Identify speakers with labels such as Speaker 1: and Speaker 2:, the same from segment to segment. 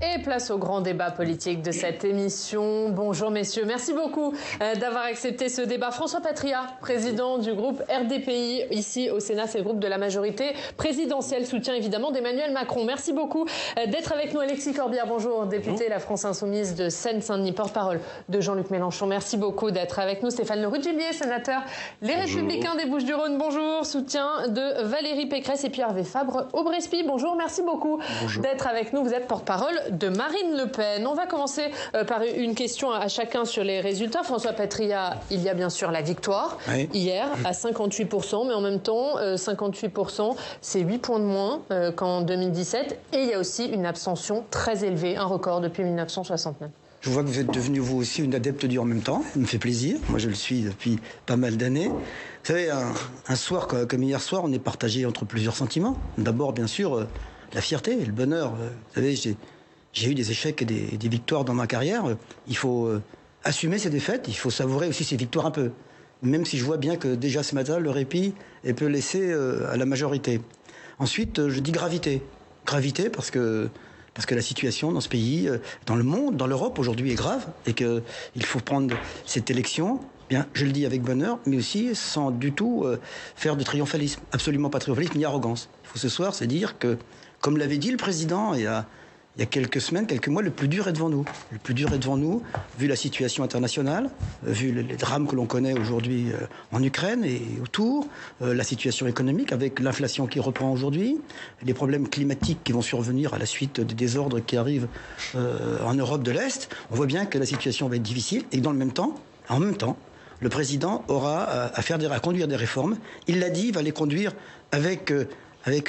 Speaker 1: Et place au grand débat politique de cette émission. Bonjour messieurs, merci beaucoup d'avoir accepté ce débat. François Patriat, président du groupe RDPI, ici au Sénat, c'est le groupe de la majorité présidentielle, soutien évidemment d'Emmanuel Macron. Merci beaucoup d'être avec nous. Alexis Corbière, bonjour, député La France Insoumise de Seine-Saint-Denis, porte-parole de Jean-Luc Mélenchon. Merci beaucoup d'être avec nous. Stéphane Le Rudulier, sénateur Les Républicains des Bouches-du-Rhône, bonjour, soutien de Valérie Pécresse et puis Hervé Fabre-Aubrespy. Bonjour, merci beaucoup d'être avec nous. Vous êtes porte-parole de Marine Le Pen. On va commencer par une question à chacun sur les résultats. François Patriat, il y a bien sûr la victoire hier à 58%, mais en même temps, 58%, c'est 8 points de moins qu'en 2017. Et il y a aussi une abstention très élevée, un record depuis 1969.
Speaker 2: Je vois que vous êtes devenu vous aussi une adepte du en même temps. Ça me fait plaisir. Moi, je le suis depuis pas mal d'années. Vous savez, un soir comme hier soir, on est partagé entre plusieurs sentiments. D'abord, bien sûr, la fierté et le bonheur. Vous savez, j'ai eu des échecs et des victoires dans ma carrière. Il faut assumer ses défaites. Il faut savourer aussi ses victoires un peu. Même si je vois bien que déjà ce matin, le répit peut laisser à la majorité. Ensuite, je dis gravité. Gravité parce que la situation dans ce pays, dans le monde, dans l'Europe aujourd'hui est grave et qu'il faut prendre cette élection, bien, je le dis avec bonheur, mais aussi sans du tout faire de triomphalisme. Absolument pas triomphalisme ni arrogance. Il faut ce soir se dire que, comme l'avait dit le président il y a quelques semaines, quelques mois, le plus dur est devant nous. Le plus dur est devant nous, vu la situation internationale, vu les drames que l'on connaît aujourd'hui en Ukraine et autour, la situation économique avec l'inflation qui reprend aujourd'hui, les problèmes climatiques qui vont survenir à la suite des désordres qui arrivent en Europe de l'Est. On voit bien que la situation va être difficile et en même temps, le président aura à conduire des réformes. Il l'a dit, il va les conduire avec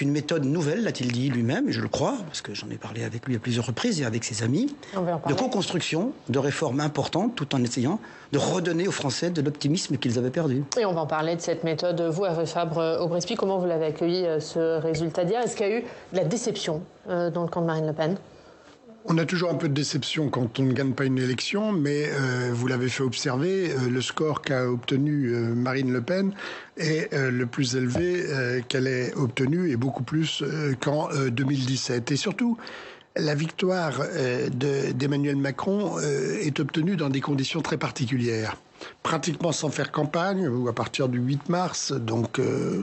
Speaker 2: une méthode nouvelle, l'a-t-il dit lui-même, et je le crois, parce que j'en ai parlé avec lui à plusieurs reprises et avec ses amis, de co-construction, de réformes importantes, tout en essayant de redonner aux Français de l'optimisme qu'ils avaient perdu.
Speaker 1: Et on va en parler de cette méthode. Vous, Hervé Fabre-Aubrespy, comment vous l'avez accueilli, ce résultat d'hier? Est-ce qu'il y a eu de la déception dans le camp de Marine Le Pen?
Speaker 3: On a toujours un peu de déception quand on ne gagne pas une élection, mais vous l'avez fait observer, le score qu'a obtenu Marine Le Pen est le plus élevé qu'elle ait obtenu, et beaucoup plus qu'en 2017. Et surtout, la victoire d'Emmanuel Macron est obtenue dans des conditions très particulières. Pratiquement sans faire campagne, ou à partir du 8 mars, donc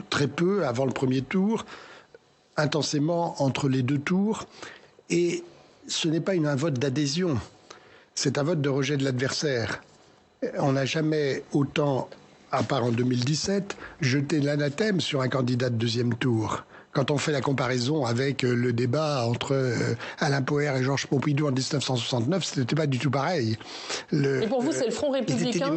Speaker 3: très peu avant le premier tour, intensément entre les deux tours, et ce n'est pas un vote d'adhésion, c'est un vote de rejet de l'adversaire. On n'a jamais autant, à part en 2017, jeté l'anathème sur un candidat de deuxième tour. Quand on fait la comparaison avec le débat entre Alain Poher et Georges Pompidou en 1969, ce n'était pas du tout pareil.
Speaker 1: Et pour vous, c'est le Front républicain.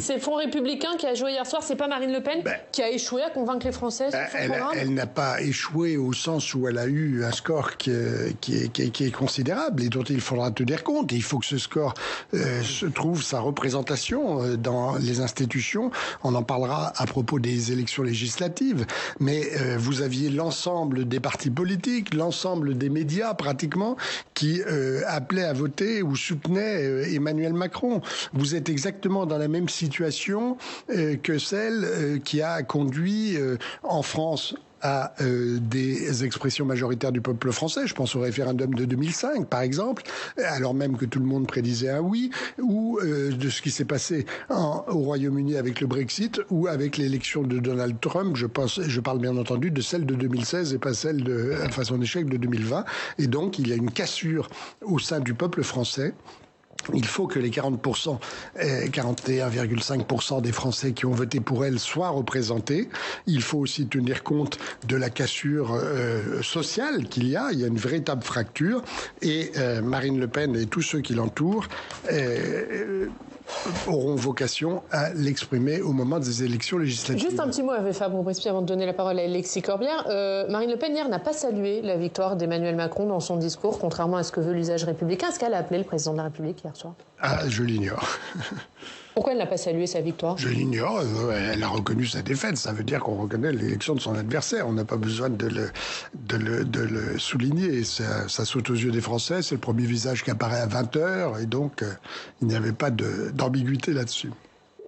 Speaker 1: C'est le Front républicain qui a joué hier soir. C'est pas Marine Le Pen qui a échoué à convaincre les Français sur son programme. Elle n'a pas échoué au sens où elle a eu un score qui est considérable et dont il faudra tenir compte. Et il faut que ce score se trouve sa représentation dans les institutions. On en parlera à propos des élections législatives. Mais vous aviez l'ensemble des partis politiques, l'ensemble des médias pratiquement, qui appelaient à voter ou soutenaient Emmanuel Macron. Vous êtes exactement dans la même situation que celle qui a conduit en France à des expressions majoritaires du peuple français. Je pense au référendum de 2005, par exemple, alors même que tout le monde prédisait un oui, ou de ce qui s'est passé au Royaume-Uni avec le Brexit, ou avec l'élection de Donald Trump. Je parle bien entendu de celle de 2016 et pas celle de son échec de 2020. Et donc, il y a une cassure au sein du peuple français. Il faut que les 40%, 41,5% des Français qui ont voté pour elle soient représentés. Il faut aussi tenir compte de la cassure sociale qu'il y a. Il y a une véritable fracture. Et Marine Le Pen et tous ceux qui l'entourent auront vocation à l'exprimer au moment des élections législatives. Juste un petit mot, Hervé Fabre-Aubrespy, avant de donner la parole à Alexis Corbière. Marine Le Pen, hier, n'a pas salué la victoire d'Emmanuel Macron dans son discours, contrairement à ce que veut l'usage républicain. Est-ce qu'elle a appelé le président de la République hier soir?
Speaker 3: Ah, je l'ignore.
Speaker 1: Pourquoi elle n'a pas salué sa victoire?
Speaker 3: Je l'ignore. Elle a reconnu sa défaite. Ça veut dire qu'on reconnaît l'élection de son adversaire. On n'a pas besoin de le souligner. Ça saute aux yeux des Français. C'est le premier visage qui apparaît à 20h. Et donc, il n'y avait pas d'ambiguïté là-dessus.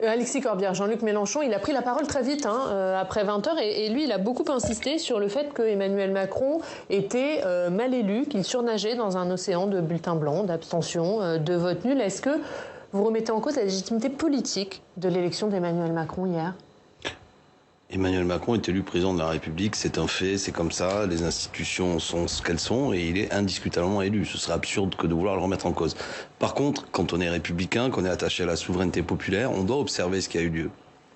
Speaker 1: Alexis Corbière, Jean-Luc Mélenchon, il a pris la parole très vite, après 20h, et lui, il a beaucoup insisté sur le fait que Emmanuel Macron était mal élu, qu'il surnageait dans un océan de bulletins blancs, d'abstention, de vote nul. Est-ce que vous remettez en cause la légitimité politique de l'élection d'Emmanuel Macron hier ?
Speaker 4: Emmanuel Macron est élu président de la République, c'est un fait, c'est comme ça, les institutions sont ce qu'elles sont et il est indiscutablement élu. Ce serait absurde que de vouloir le remettre en cause. Par contre, quand on est républicain, qu'on est attaché à la souveraineté populaire, on doit observer ce qui a eu lieu.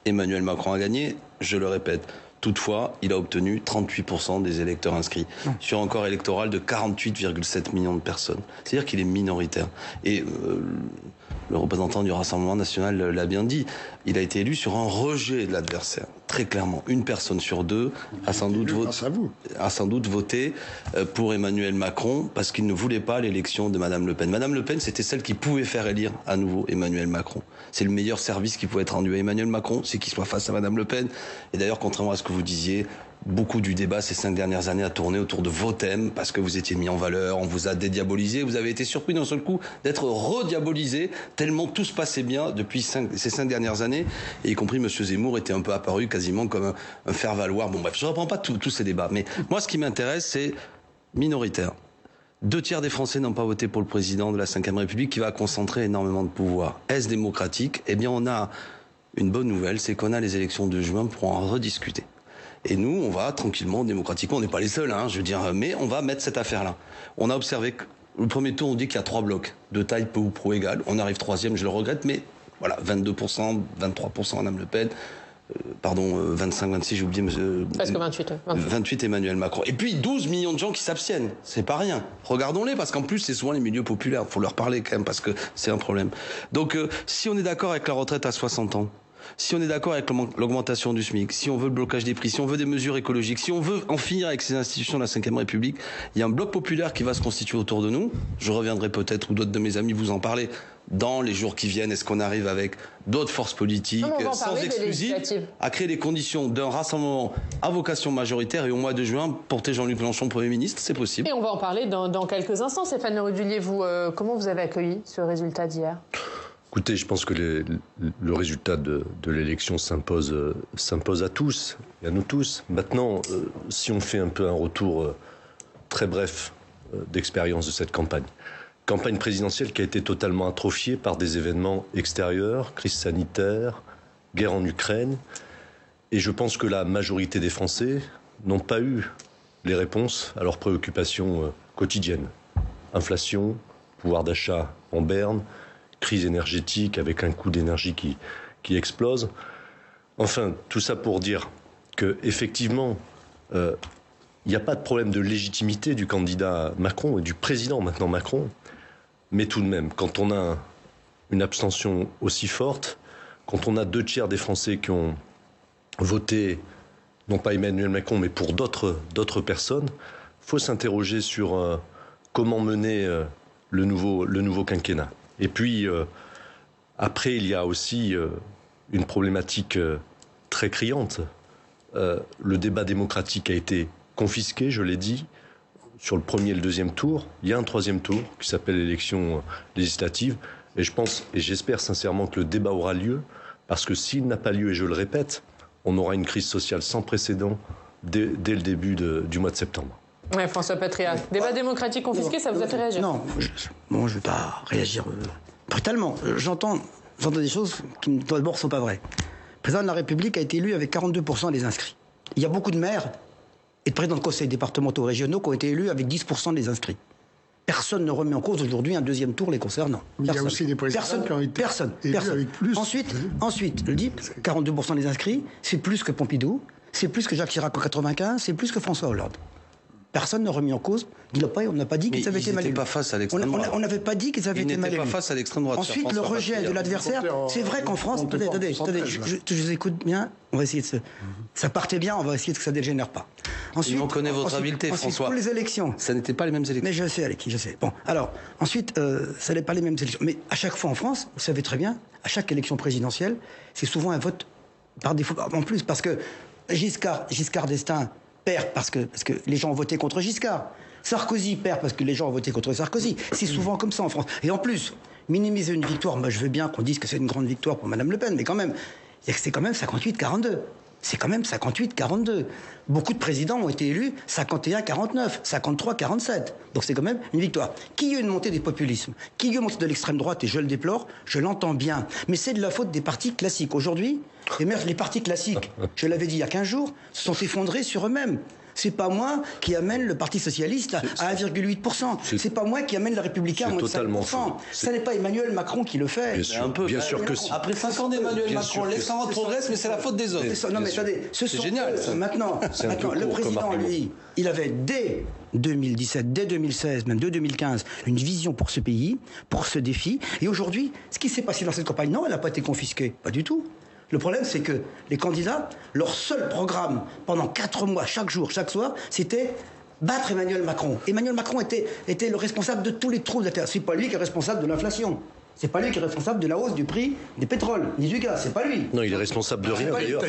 Speaker 4: Emmanuel Macron a gagné, je le répète. Toutefois, il a obtenu 38% des électeurs inscrits sur un corps électoral de 48,7 millions de personnes. C'est-à-dire qu'il est minoritaire. Et le représentant du Rassemblement national l'a bien dit, il a été élu sur un rejet de l'adversaire. Très clairement, une personne sur deux a sans doute voté pour Emmanuel Macron parce qu'il ne voulait pas l'élection de Madame Le Pen. Madame Le Pen, c'était celle qui pouvait faire élire à nouveau Emmanuel Macron. C'est le meilleur service qui pouvait être rendu à Emmanuel Macron, c'est qu'il soit face à Madame Le Pen. Et d'ailleurs, contrairement à ce que vous disiez, beaucoup du débat ces 5 dernières années a tourné autour de vos thèmes parce que vous étiez mis en valeur, on vous a dédiabolisé, vous avez été surpris d'un seul coup d'être rediabolisé tellement tout se passait bien depuis ces 5 dernières années, et y compris M. Zemmour était un peu apparu quasiment comme un faire-valoir. Bon bref, je ne reprends pas tous ces débats, mais moi ce qui m'intéresse c'est minoritaire. 2/3 des Français n'ont pas voté pour le président de la Ve République qui va concentrer énormément de pouvoir. Est-ce démocratique ? Eh bien on a une bonne nouvelle, c'est qu'on a les élections de juin pour en rediscuter. Et nous, on va tranquillement, démocratiquement, on n'est pas les seuls, je veux dire, mais on va mettre cette affaire-là. On a observé que le premier tour, on dit qu'il y a 3 blocs, de taille peu ou prou égale. On arrive 3e, je le regrette, mais voilà, 22%, 23% Madame Le Pen, 25, 26, j'ai oublié...
Speaker 1: Presque 28.
Speaker 4: 28 Emmanuel Macron. Et puis 12 millions de gens qui s'abstiennent, c'est pas rien. Regardons-les, parce qu'en plus, c'est souvent les milieux populaires, il faut leur parler quand même, parce que c'est un problème. Donc, si on est d'accord avec la retraite à 60 ans, si on est d'accord avec l'augmentation du SMIC, si on veut le blocage des prix, si on veut des mesures écologiques, si on veut en finir avec ces institutions de la Ve République, il y a un bloc populaire qui va se constituer autour de nous. Je reviendrai peut-être, ou d'autres de mes amis vous en parler, dans les jours qui viennent. Est-ce qu'on arrive avec d'autres forces politiques, sans exclusive, à créer les conditions d'un rassemblement à vocation majoritaire et au mois de juin, porter Jean-Luc Mélenchon Premier ministre? C'est possible.
Speaker 1: Et on va en parler dans quelques instants. Stéphane Le Rudulier, vous, comment vous avez accueilli ce résultat d'hier ?
Speaker 5: Écoutez, je pense que le résultat de l'élection s'impose à tous et à nous tous. Maintenant, si on fait un peu un retour très bref d'expérience de cette campagne présidentielle qui a été totalement atrophiée par des événements extérieurs, crise sanitaire, guerre en Ukraine, et je pense que la majorité des Français n'ont pas eu les réponses à leurs préoccupations quotidiennes. Inflation, pouvoir d'achat en berne, crise énergétique avec un coût d'énergie qui explose. Enfin, tout ça pour dire qu'effectivement, il n'y a pas de problème de légitimité du candidat Macron et du président maintenant Macron. Mais tout de même, quand on a une abstention aussi forte, quand on a 2/3 des Français qui ont voté, non pas Emmanuel Macron, mais pour d'autres personnes, il faut s'interroger sur comment mener le nouveau quinquennat. Et puis, après, il y a aussi une problématique très criante. Le débat démocratique a été confisqué, je l'ai dit, sur le premier et le deuxième tour. Il y a un 3e tour qui s'appelle l'élection législative. Et je pense, et j'espère sincèrement que le débat aura lieu, parce que s'il n'a pas lieu, et je le répète, on aura une crise sociale sans précédent dès le début du mois de septembre.
Speaker 1: Ouais, François Patria. Débat démocratique confisqué, ça vous a fait réagir?
Speaker 2: Non, je ne vais pas réagir brutalement. J'entends des choses qui, d'abord, ne sont pas vraies. Le président de la République a été élu avec 42% des inscrits. Il y a beaucoup de maires et de présidents de conseils départementaux régionaux qui ont été élus avec 10% des inscrits. Personne ne remet en cause aujourd'hui un 2e tour les concernant.
Speaker 3: Il y a aussi des présidents qui ont été élus avec plus.
Speaker 2: Ensuite, je le dis, 42% des inscrits, c'est plus que Pompidou, c'est plus que Jacques Chirac en 95, c'est plus que François Hollande. Personne n'a remis en cause. On n'a pas dit qu'ils avaient été mal élus.
Speaker 4: Pas face à l'extrême droite.
Speaker 2: On n'avait pas dit qu'ils avaient été mal élus.
Speaker 4: Pas face à l'extrême droite.
Speaker 2: Ensuite, le rejet de l'adversaire. C'est vrai qu'en France, attendez, je vous écoute bien. On va essayer de ça partait bien. On va essayer que ça ne dégénère pas.
Speaker 4: Ensuite, on connaît votre habileté, François.
Speaker 2: Pour les élections,
Speaker 4: ça n'était pas les mêmes élections.
Speaker 2: Mais je sais, Alexis, je sais. Bon, alors ensuite, ça n'est pas les mêmes élections. Mais à chaque fois en France, vous savez très bien, à chaque élection présidentielle, c'est souvent un vote par défaut. En plus, parce que Giscard d'Estaing perd parce que les gens ont voté contre Giscard. Sarkozy perd parce que les gens ont voté contre Sarkozy. C'est souvent comme ça en France. Et en plus, minimiser une victoire, moi je veux bien qu'on dise que c'est une grande victoire pour Mme Le Pen, mais quand même, c'est quand même 58-42. C'est quand même 58-42. Beaucoup de présidents ont été élus 51-49, 53-47. Donc c'est quand même une victoire. Qu'il y ait une montée des populismes, qu'il y ait une montée de l'extrême droite, et je le déplore, je l'entends bien. Mais c'est de la faute des partis classiques. Aujourd'hui, les partis classiques, je l'avais dit il y a 15 jours, se sont effondrés sur eux-mêmes. C'est pas moi qui amène le Parti Socialiste à 1,8%. C'est pas moi qui amène le Républicain à moins de 5%. Ce n'est pas Emmanuel Macron qui le fait.
Speaker 4: Bien sûr que si. Après 5 ans d'Emmanuel Macron, l'extrême droite progresse, mais c'est la faute des autres.
Speaker 2: Non mais attendez, c'est génial. Maintenant, le président, lui, il avait dès 2017, dès 2016, même dès 2015, une vision pour ce pays, pour ce défi. Et aujourd'hui, ce qui s'est passé dans cette campagne, non, elle n'a pas été confisquée. Pas du tout. Le problème, c'est que les candidats, leur seul programme pendant 4 mois, chaque jour, chaque soir, c'était battre Emmanuel Macron. Emmanuel Macron était le responsable de tous les troubles de la terre. C'est pas lui qui est responsable de l'inflation. C'est pas lui qui est responsable de la hausse du prix des pétroles, ni du gaz, c'est pas lui.
Speaker 5: Non, il est responsable de rien d'ailleurs.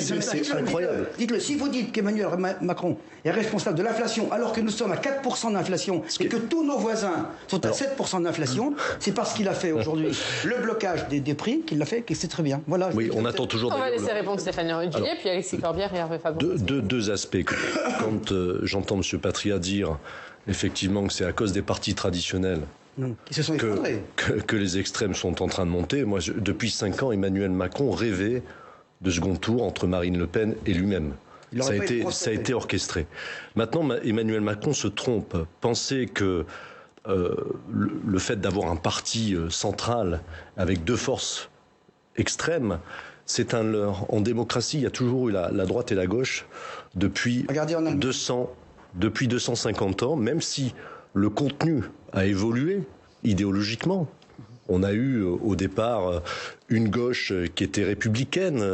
Speaker 5: C'est incroyable.
Speaker 2: Dites-le, si vous dites qu'Emmanuel Macron est responsable de l'inflation alors que nous sommes à 4% d'inflation et que tous nos voisins sont à 7% d'inflation, c'est parce qu'il a fait aujourd'hui le blocage des prix qu'il l'a fait, et c'est très bien. Voilà.
Speaker 5: Oui, on attend toujours.
Speaker 1: On va laisser répondre Stéphane Rudulier, puis Alexis Corbière et Hervé Fabre.
Speaker 5: Deux aspects. Quand j'entends M. Patria dire effectivement que c'est à cause des partis traditionnels que les extrêmes sont en train de monter. Moi, depuis 5 ans, Emmanuel Macron rêvait de second tour entre Marine Le Pen et lui-même. Ça a été orchestré. Maintenant, Emmanuel Macron se trompe. Penser que le fait d'avoir un parti central avec 2 forces extrêmes, c'est un leurre. En démocratie, il y a toujours eu la droite et la gauche depuis 250 ans, même si le contenu a évolué idéologiquement. On a eu au départ une gauche qui était républicaine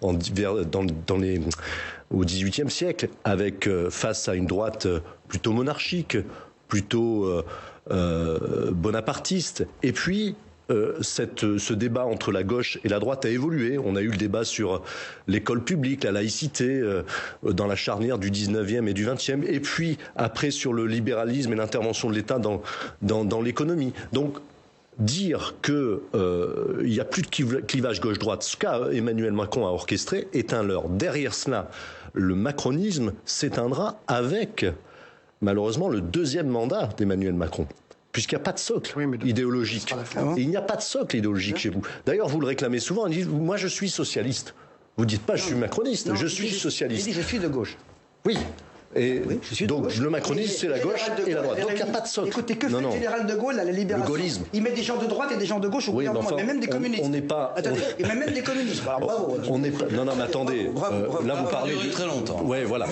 Speaker 5: au XVIIIe siècle, avec face à une droite plutôt monarchique, plutôt bonapartiste. Et puis ce débat entre la gauche et la droite a évolué. On a eu le débat sur l'école publique, la laïcité, dans la charnière du 19e et du 20e, et puis après sur le libéralisme et l'intervention de l'État dans l'économie. Donc dire qu'il n'y a plus de clivage gauche-droite, ce qu'Emmanuel Macron a orchestré, est un leurre. Derrière cela, le macronisme s'éteindra avec, malheureusement, le 2e mandat d'Emmanuel Macron. Puisqu'il n'y a pas de socle idéologique. Et il n'y a pas de socle idéologique chez vous. D'ailleurs, vous le réclamez souvent, on dit « moi je suis socialiste ». Vous ne dites pas « je suis macroniste », je suis socialiste.
Speaker 2: Il dit « je suis de gauche ».
Speaker 5: Oui. Et donc le macronisme, c'est la gauche et la droite. Donc il n'y a pas de socle.
Speaker 2: Écoutez, que fait le général de Gaulle à la libération?
Speaker 5: Le gaullisme.
Speaker 2: Il met des gens de droite et des gens de gauche au gouvernement, mais même des communistes.
Speaker 5: On n'est pas...
Speaker 2: Attendez, et même des communistes. Alors, bravo.
Speaker 5: On n'est pas... Non, mais attendez.
Speaker 2: Bravo.
Speaker 5: Là, vous parlez
Speaker 4: de très longtemps.
Speaker 5: Ouais, voilà.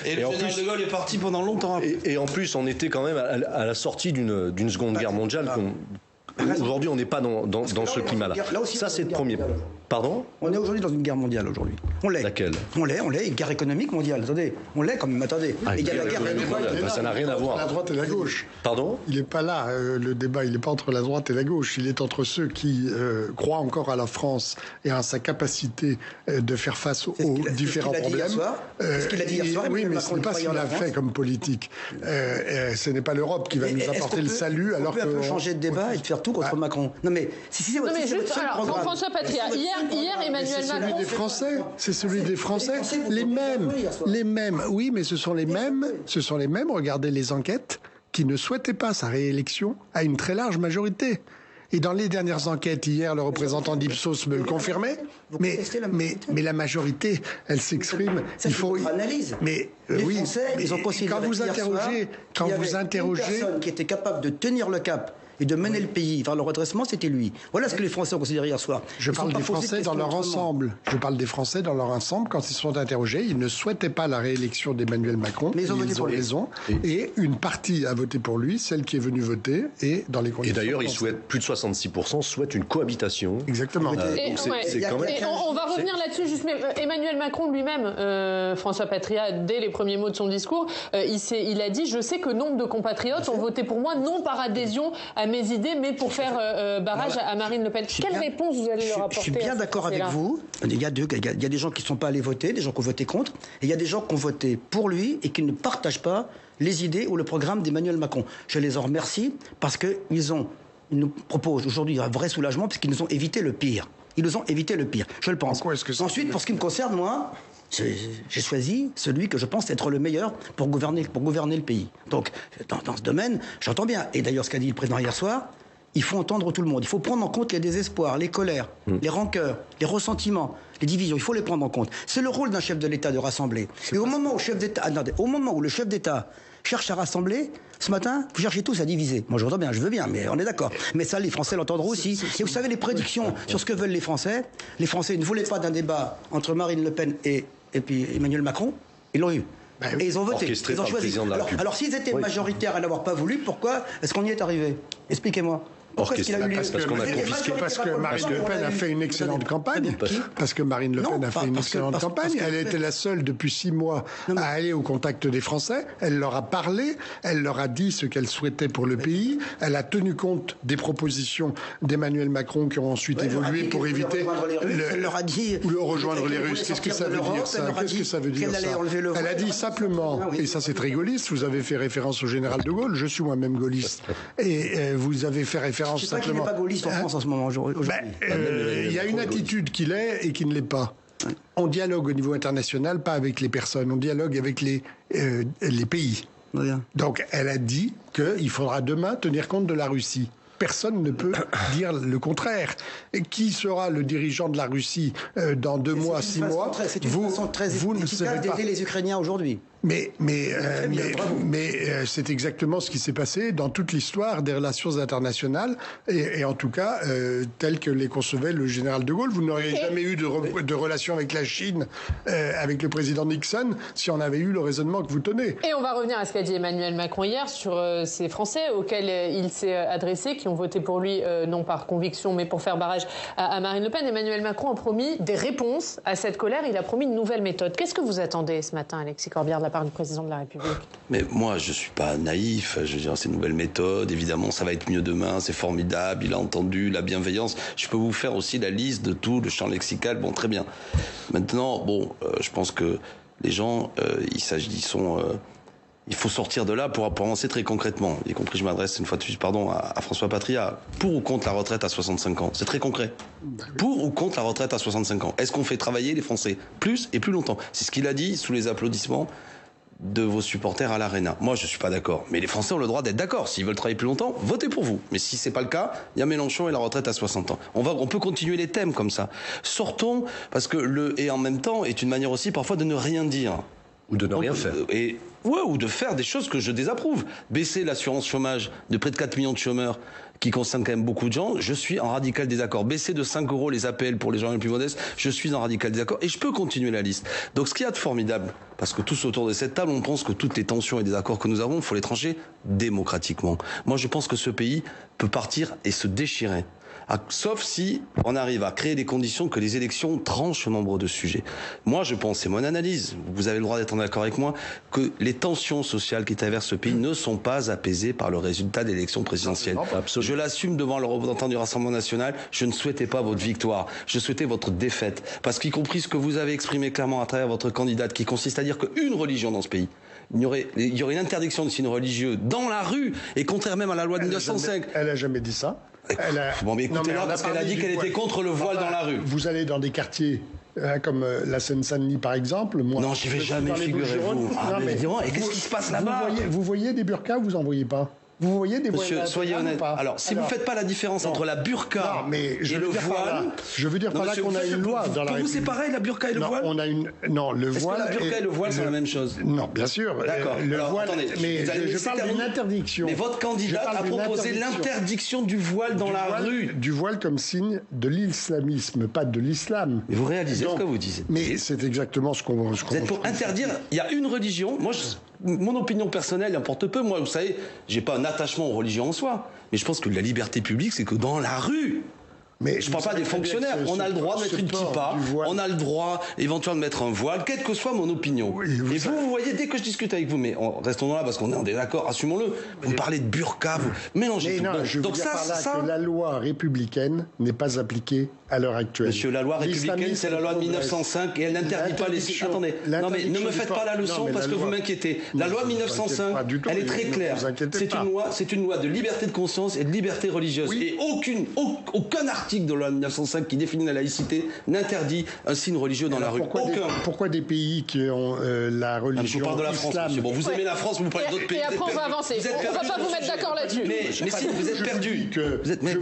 Speaker 4: Et le général de Gaulle est parti pendant longtemps après.
Speaker 5: Et en plus, on était quand même à la sortie d'une Seconde Guerre mondiale. Aujourd'hui, on n'est pas dans ce climat-là. Ça, c'est le premier. Pardon ?
Speaker 2: On est aujourd'hui dans une guerre mondiale aujourd'hui. On l'est.
Speaker 5: Laquelle ?
Speaker 2: On l'est, une guerre économique mondiale. Attendez, on l'est quand même. Attendez.
Speaker 5: Il y a la guerre mondiale. Ça n'a rien à voir.
Speaker 3: La droite et la gauche.
Speaker 5: Pardon ?
Speaker 3: Il n'est pas là, le débat. Il n'est pas entre la droite et la gauche. Il est entre ceux qui croient encore à la France et à sa capacité de faire face aux différents problèmes.
Speaker 2: C'est ce qu'il a dit hier soir.
Speaker 3: Oui, mais ce n'est pas ce qu'il a fait comme politique. Ce n'est pas l'Europe qui va nous apporter le salut.
Speaker 2: On peut un peu changer de débat et de faire tout contre Macron. Non, mais si c'est votre seul programme.
Speaker 1: François Patria, hier Emmanuel Macron.
Speaker 3: C'est celui des Français. Les mêmes. Oui, mais ce sont les mêmes. Regardez les enquêtes qui ne souhaitaient pas sa réélection à une très large majorité. Et dans les dernières enquêtes, hier, le représentant d'Ipsos me le confirmait. Mais la majorité, elle s'exprime.
Speaker 2: Il faut une analyse.
Speaker 3: Mais
Speaker 2: les
Speaker 3: oui.
Speaker 2: Français, ils ont considéré
Speaker 3: quand vous interrogez,
Speaker 2: une personne qui était capable de tenir le cap et de mener le pays vers le redressement, c'était lui. Voilà ce que les Français ont considéré hier soir.
Speaker 3: Je parle des Français dans leur ensemble. Quand ils sont interrogés, ils ne souhaitaient pas la réélection d'Emmanuel Macron.
Speaker 2: Mais ils ont voté pour lui.
Speaker 3: Raison. Et une partie a voté pour lui, celle qui est venue voter, et dans les conditions.
Speaker 5: Et d'ailleurs, plus de 66% souhaitent une cohabitation.
Speaker 3: Exactement.
Speaker 5: C'est quand même...
Speaker 1: on va revenir là-dessus, juste, mais Emmanuel Macron lui-même, François Patria, dès les premiers mots de son discours, il a dit « Je sais que nombre de compatriotes ont voté pour moi, non par adhésion à mes idées, mais pour faire barrage à Marine Le Pen ». Quelle réponse vous allez leur apporter?
Speaker 2: Je suis bien d'accord avec vous. Il y a des gens qui ne sont pas allés voter, des gens qui ont voté contre, et il y a des gens qui ont voté pour lui et qui ne partagent pas les idées ou le programme d'Emmanuel Macron. Je les en remercie parce qu'ils ont ils nous proposent aujourd'hui un vrai soulagement parce qu'ils nous ont évité le pire. Ils nous ont évité le pire, je le pense. Ensuite, pour ce qui me concerne, moi, j'ai choisi celui que je pense être le meilleur pour gouverner le pays. Donc, dans ce domaine, j'entends bien. Et d'ailleurs, ce qu'a dit le président hier soir, il faut entendre tout le monde. Il faut prendre en compte les désespoirs, les colères, les rancœurs, les ressentiments, les divisions. Il faut les prendre en compte. C'est le rôle d'un chef de l'État de rassembler. Et au moment où le chef d'État cherche à rassembler, ce matin, vous cherchez tous à diviser. Moi, je veux bien, mais on est d'accord. Mais ça, les Français l'entendront aussi. Et vous savez, les prédictions sur ce que veulent les Français ne voulaient pas d'un débat entre Marine Le Pen et puis Emmanuel Macron. Ils l'ont eu. Et ils ont voté. Ils ont choisi. Alors, s'ils étaient majoritaires à n'avoir pas voulu, pourquoi est-ce qu'on y est arrivé? Expliquez-moi.
Speaker 3: Parce que Marine Le Pen a fait une excellente campagne. Parce que Marine Le Pen a fait une excellente campagne. Elle était la seule depuis 6 mois à aller au contact des Français. Elle leur a parlé. Elle leur a dit ce qu'elle souhaitait pour le pays. Elle a tenu compte des propositions d'Emmanuel Macron qui ont ensuite évolué pour éviter rejoindre les Russes. Qu'est-ce que ça veut dire ça? Qu'est-ce que ça veut dire ça? Elle a dit simplement, et ça c'est très gaulliste, vous avez fait référence au général de Gaulle. Je suis moi-même gaulliste. Et vous avez fait référence. Je sais pas qu'il n'est pas gaulliste en France en ce moment. Il y a une attitude qu'il est et qui ne l'est pas. On dialogue au niveau international, pas avec les personnes. On dialogue avec les pays. Donc elle a dit qu'il faudra demain tenir compte de la Russie. Personne ne peut dire le contraire. Et qui sera le dirigeant de la Russie dans 2 mois, 6 mois?
Speaker 2: C'est une façon très efficace d'aider les Ukrainiens aujourd'hui.
Speaker 3: Mais c'est exactement ce qui s'est passé dans toute l'histoire des relations internationales et en tout cas tel que les concevait le général de Gaulle. Vous n'auriez jamais eu de relation avec la Chine avec le président Nixon si on avait eu le raisonnement que vous tenez.
Speaker 1: Et on va revenir à ce qu'a dit Emmanuel Macron hier sur ces Français auxquels il s'est adressé, qui ont voté pour lui non par conviction mais pour faire barrage à Marine Le Pen. Emmanuel Macron a promis des réponses à cette colère. Il a promis une nouvelle méthode. Qu'est-ce que vous attendez ce matin, Alexis Corbière, de la part du président de la République?
Speaker 4: Mais moi, je suis pas naïf. Je veux dire, c'est une nouvelle méthode. Évidemment, ça va être mieux demain. C'est formidable. Il a entendu la bienveillance. Je peux vous faire aussi la liste de tout le champ lexical. Bon, très bien. Maintenant, je pense que les gens, il faut sortir de là pour avancer très concrètement. Y compris, je m'adresse une fois de plus, à François Patria. Pour ou contre la retraite à 65 ans? C'est très concret. Pour ou contre la retraite à 65 ans? Est-ce qu'on fait travailler les Français plus et plus longtemps? C'est ce qu'il a dit sous les applaudissements de vos supporters à l'Arena. Moi, je suis pas d'accord. Mais les Français ont le droit d'être d'accord. S'ils veulent travailler plus longtemps, votez pour vous. Mais si c'est pas le cas, il y a Mélenchon et la retraite à 60 ans. On peut continuer les thèmes comme ça. Sortons, parce que et en même temps est une manière aussi parfois de ne rien dire.
Speaker 5: Ou de ne rien faire.
Speaker 4: Ou de faire des choses que je désapprouve. Baisser l'assurance chômage de près de 4 millions de chômeurs, qui concerne quand même beaucoup de gens, je suis en radical désaccord. Baisser de 5 € les APL pour les gens les plus modestes, je suis en radical désaccord. Et je peux continuer la liste. Donc ce qu'il y a de formidable, parce que tous autour de cette table, on pense que toutes les tensions et désaccords que nous avons, il faut les trancher démocratiquement. Moi, je pense que ce pays peut partir et se déchirer. Sauf si on arrive à créer des conditions que les élections tranchent nombre de sujets. Moi, je pense, c'est mon analyse, vous avez le droit d'être en accord avec moi, que les tensions sociales qui traversent ce pays ne sont pas apaisées par le résultat de l'élection présidentielle. Absolument. Je l'assume devant le représentant du Rassemblement national, je ne souhaitais pas votre victoire, je souhaitais votre défaite. Parce qu'y compris ce que vous avez exprimé clairement à travers votre candidate, qui consiste à dire qu'une religion dans ce pays, il y aurait une interdiction de signes religieux dans la rue, et contraire même à la loi de 1905.
Speaker 3: Elle n'a jamais dit ça.
Speaker 4: Bon, mais écoutez-la, parce qu'elle a dit qu'elle était contre le voile dans la rue.
Speaker 3: Vous allez dans des quartiers comme la Seine-Saint-Denis, par exemple. Moi,
Speaker 4: non, j'y vais jamais, figurez-vous. Et qu'est-ce qui se passe là-bas?
Speaker 3: Vous voyez des burqas, vous en voyez pas? Vous voyez des
Speaker 4: Monsieur, soyez honnête. Alors, si vous ne faites pas la différence entre la burqa et le voile...
Speaker 3: Je veux dire par là qu'on a une loi dans la République.
Speaker 4: Pour vous, c'est pareil, la burqa et le voile?
Speaker 3: Non, le voile...
Speaker 4: Est-ce que la burqa et le voile sont la même chose?
Speaker 3: Non, bien sûr.
Speaker 4: D'accord.
Speaker 3: Le voile... Mais je parle d'une interdiction.
Speaker 4: Mais votre candidat a proposé l'interdiction du voile dans la rue.
Speaker 3: Du voile comme signe de l'islamisme, pas de l'islam.
Speaker 4: Mais vous réalisez ce que vous dites?
Speaker 3: Mais c'est exactement ce qu'on...
Speaker 4: Vous êtes pour interdire... Il y a une religion... Mon opinion personnelle importe peu. Moi, vous savez, j'ai pas un attachement aux religions en soi. Mais je pense que la liberté publique, c'est que dans la rue, Mais je ne parle pas des fonctionnaires. On a le droit de mettre une kippa, on a le droit éventuellement de mettre un voile, quelle que soit mon opinion. Oui, et vous voyez, dès que je discute avec vous, mais restons là parce qu'on est en désaccord, assumons-le. Vous parlez de burqa, vous mélangez tout.
Speaker 3: Non, je veux dire que la loi républicaine n'est pas appliquée à l'heure actuelle.
Speaker 4: Monsieur, la loi républicaine, c'est la loi de 1905 et elle n'interdit pas les... Attendez, non mais ne me faites pas la leçon parce que vous m'inquiétez. La loi de 1905, elle est très claire. C'est une loi de liberté de conscience et de liberté religieuse. Et aucun article de la loi de 1905 qui définit la laïcité n'interdit un signe religieux dans la rue.
Speaker 3: Pourquoi des pays qui ont la religion
Speaker 4: je vous parle de la France, monsieur. Bon, vous aimez la France, vous parlez d'autres pays.
Speaker 1: Et après, on va avancer. On ne va pas vous mettre d'accord là-dessus.
Speaker 4: Mais si, vous êtes perdu.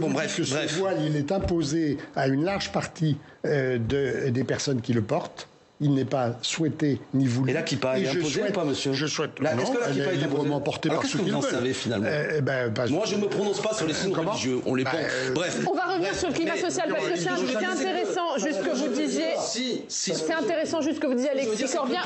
Speaker 3: Bref. Ce voile, il est imposé à une large partie des personnes qui le portent. Il n'est pas souhaité ni voulu.
Speaker 4: Et là, qui pas imposé ou pas, monsieur?
Speaker 3: Je souhaite.
Speaker 4: Est-ce que la kippa est
Speaker 3: librement portée par ceux qui le veulent?
Speaker 4: Qu'est-ce que vous en savez finalement? Moi, je ne me prononce pas sur les signes religieux. On les porte. Bref.
Speaker 1: On va revenir sur le climat social parce que c'est intéressant, juste que vous disiez. C'est intéressant, juste que vous disiez, Alexis Corbière.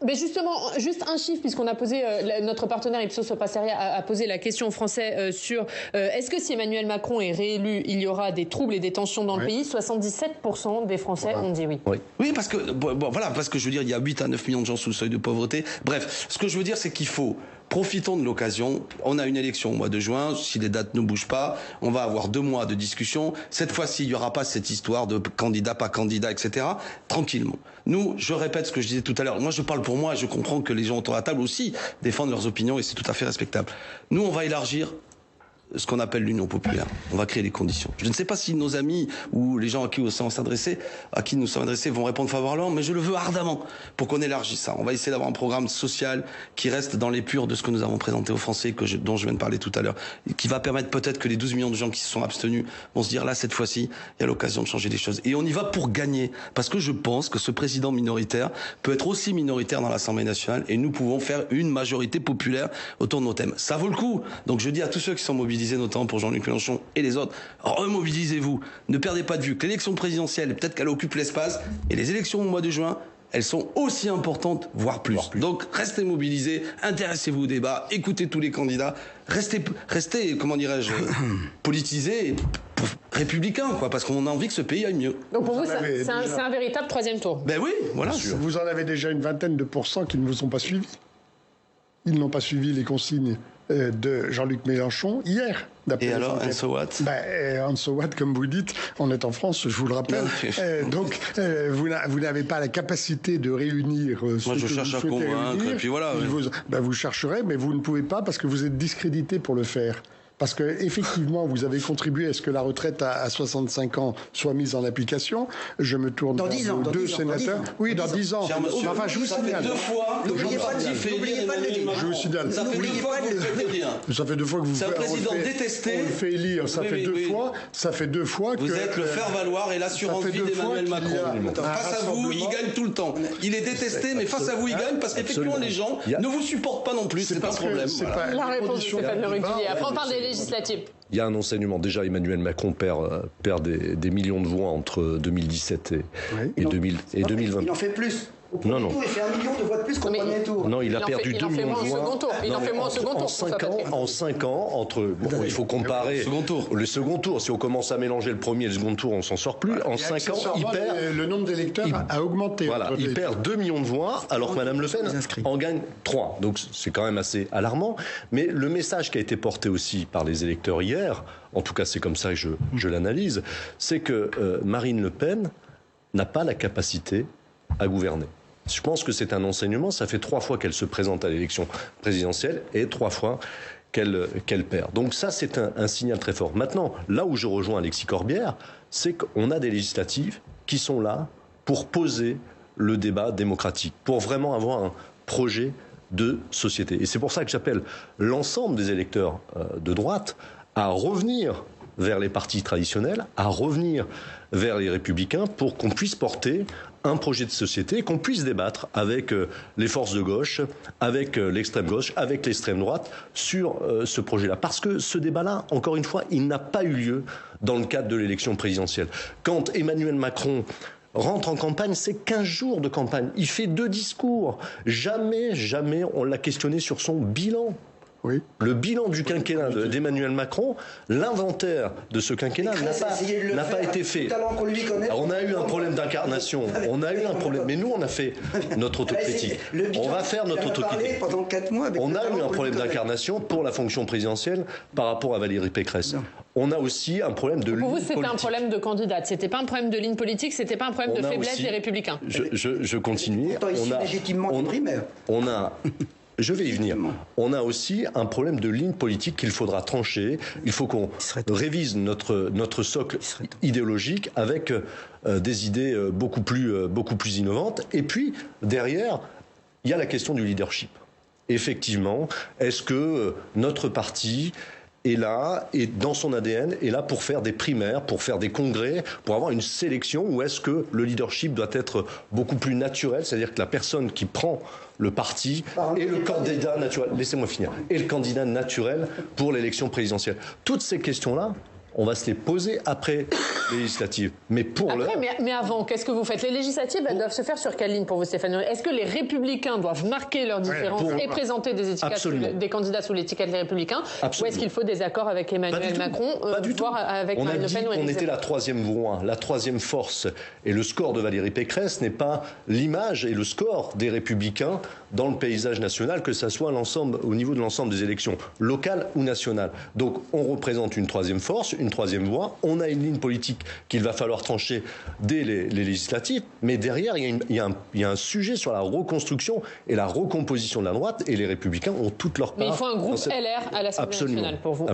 Speaker 1: Mais justement, juste un chiffre, puisqu'on a posé, notre partenaire Ipsos Passeria a posé la question aux Français sur est-ce que si Emmanuel Macron est réélu, il y aura des troubles et des tensions dans le pays? 77% des Français ont dit oui.
Speaker 4: Oui, parce que. Voilà, parce que je veux dire, il y a 8 à 9 millions de gens sous le seuil de pauvreté. Bref, ce que je veux dire, c'est qu'il faut... Profitons de l'occasion. On a une élection au mois de juin. Si les dates ne bougent pas, on va avoir 2 mois de discussion. Cette fois-ci, il n'y aura pas cette histoire de candidat, pas candidat, etc. Tranquillement. Nous, je répète ce que je disais tout à l'heure. Moi, je parle pour moi et je comprends que les gens autour de la table aussi défendent leurs opinions et c'est tout à fait respectable. Nous, on va élargir ce qu'on appelle l'union populaire. On va créer les conditions. Je ne sais pas si nos amis ou les gens à qui nous sommes adressés vont répondre favorablement, mais je le veux ardemment pour qu'on élargisse ça. On va essayer d'avoir un programme social qui reste dans l'épure de ce que nous avons présenté aux Français, dont je viens de parler tout à l'heure, et qui va permettre peut-être que les 12 millions de gens qui se sont abstenus vont se dire là, cette fois-ci, il y a l'occasion de changer les choses. Et on y va pour gagner, parce que je pense que ce président minoritaire peut être aussi minoritaire dans l'Assemblée nationale et nous pouvons faire une majorité populaire autour de nos thèmes. Ça vaut le coup. Donc je dis à tous ceux qui sont mobilisés, notamment pour Jean-Luc Mélenchon et les autres, remobilisez-vous. Ne perdez pas de vue que l'élection présidentielle, peut-être qu'elle occupe l'espace, et les élections au mois de juin, elles sont aussi importantes, voire plus. Donc restez mobilisés, intéressez-vous au débat, écoutez tous les candidats, restez comment dirais-je, politisés, républicains, quoi, parce qu'on a envie que ce pays aille mieux.
Speaker 1: Donc pour vous, c'est un véritable troisième tour.
Speaker 4: Ben oui, voilà.
Speaker 3: Vous en avez déjà une vingtaine de pourcents qui ne vous ont pas suivis. Ils n'ont pas suivi les consignes de Jean-Luc Mélenchon hier.
Speaker 4: Et alors, and so what?
Speaker 3: And so what, comme vous dites, on est en France, je vous le rappelle. Donc, vous n'avez pas la capacité de réunir ce
Speaker 4: Moi, je
Speaker 3: que
Speaker 4: cherche
Speaker 3: vous
Speaker 4: à
Speaker 3: souhaitez
Speaker 4: convaincre,
Speaker 3: réunir.
Speaker 4: et puis voilà.
Speaker 3: Vous chercherez, mais vous ne pouvez pas parce que vous êtes discrédité pour le faire. Parce que effectivement, vous avez contribué à ce que la retraite à 65 ans soit mise en application. Je me tourne vers vos deux sénateurs. Oui, dans 10 ans. Enfin, je vous signale.
Speaker 4: Ça fait 2 fois que
Speaker 3: je vous signale.
Speaker 4: Ça fait 2 fois que vous faites bien.
Speaker 3: Ça fait 2 fois que vous
Speaker 4: faites. C'est un président détesté.
Speaker 3: On le fait élire. Ça fait 2 fois. Ça fait 2 fois que.
Speaker 4: Vous êtes le faire-valoir et l'assurance vie d'Emmanuel Macron. Face à vous, il gagne tout le temps. Il est détesté, mais face à vous, il gagne parce qu'effectivement, les gens ne vous supportent pas non plus. C'est un problème.
Speaker 1: La réponse de Stéphane Le Ruquier. Après, on parle des législatives.
Speaker 5: Il y a un enseignement. Déjà, Emmanuel Macron perd des millions de voix entre 2017 et 2020.
Speaker 2: Il en fait plus.
Speaker 5: Non.
Speaker 2: Il fait 1 million de voix de plus qu'au premier tour.
Speaker 5: Non, il a perdu 2 millions de voix.
Speaker 1: Il en fait moins au second tour.
Speaker 5: En 5 ans, il faut comparer le second tour. Si on commence à mélanger le premier et le second tour, on s'en sort plus. En 5 ans, il perd.
Speaker 3: Le nombre d'électeurs a augmenté.
Speaker 5: Voilà, il perd 2 millions de voix, alors que Mme Le Pen en gagne 3. Donc c'est quand même assez alarmant. Mais le message qui a été porté aussi par les électeurs hier, en tout cas c'est comme ça que je l'analyse, c'est que Marine Le Pen n'a pas la capacité à gouverner. Je pense que c'est un enseignement. Ça fait 3 fois qu'elle se présente à l'élection présidentielle et 3 fois qu'elle perd. Donc ça, c'est un signal très fort. Maintenant, là où je rejoins Alexis Corbière, c'est qu'on a des législatives qui sont là pour poser le débat démocratique, pour vraiment avoir un projet de société. Et c'est pour ça que j'appelle l'ensemble des électeurs de droite à revenir vers les partis traditionnels, à revenir vers les républicains pour qu'on puisse porter un projet de société, qu'on puisse débattre avec les forces de gauche, avec l'extrême gauche, avec l'extrême droite sur ce projet-là. Parce que ce débat-là, encore une fois, il n'a pas eu lieu dans le cadre de l'élection présidentielle. Quand Emmanuel Macron rentre en campagne, c'est 15 jours de campagne. Il fait 2 discours. Jamais on l'a questionné sur son bilan.
Speaker 3: Oui.
Speaker 5: Le bilan du quinquennat d'Emmanuel Macron, l'inventaire de ce quinquennat n'a pas été fait. Alors, on a eu un problème d'incarnation, mais nous on a fait notre autocritique. On va faire notre autocritique.
Speaker 2: Pendant 4 mois.
Speaker 5: On a eu un problème d'incarnation pour la fonction présidentielle par rapport à Valérie Pécresse. On a aussi un problème de ligne politique.
Speaker 1: Pour vous, c'était un problème de candidate. C'était pas un problème de ligne politique, c'était pas un problème de faiblesse des Républicains.
Speaker 5: Je continue. Je vais y venir. On a aussi un problème de ligne politique qu'il faudra trancher. Il faut qu'on révise notre socle idéologique avec des idées beaucoup plus innovantes. Et puis, derrière, il y a la question du leadership. Effectivement, est-ce que notre parti est là, et dans son ADN, est là pour faire des primaires, pour faire des congrès, pour avoir une sélection, ou est-ce que le leadership doit être beaucoup plus naturel, c'est-à-dire que la personne qui prend le parti est le candidat naturel, laissez-moi finir, est le candidat naturel pour l'élection présidentielle. Toutes ces questions-là, on va se les poser après les législatives. Mais pour l'heure...
Speaker 1: Mais avant, qu'est-ce que vous faites? Les législatives, elles doivent se faire sur quelle ligne pour vous, Stéphane? Est-ce que les Républicains doivent marquer leur différence et présenter des candidats sous l'étiquette des Républicains? Ou est-ce qu'il faut des accords avec Emmanuel Macron, voire avec Marine Le Pen?
Speaker 5: On était la troisième voie, la troisième force. Et le score de Valérie Pécresse n'est pas l'image et le score des Républicains dans le paysage national, que ça soit au niveau de l'ensemble des élections, locales ou nationales. Donc on représente une troisième force, une troisième voie. On a une ligne politique qu'il va falloir trancher dès les législatives, mais derrière, il y a un sujet sur la reconstruction et la recomposition de la droite, et les Républicains ont toute leur part.
Speaker 1: Mais il faut un groupe LR à l'Assemblée nationale pour vous.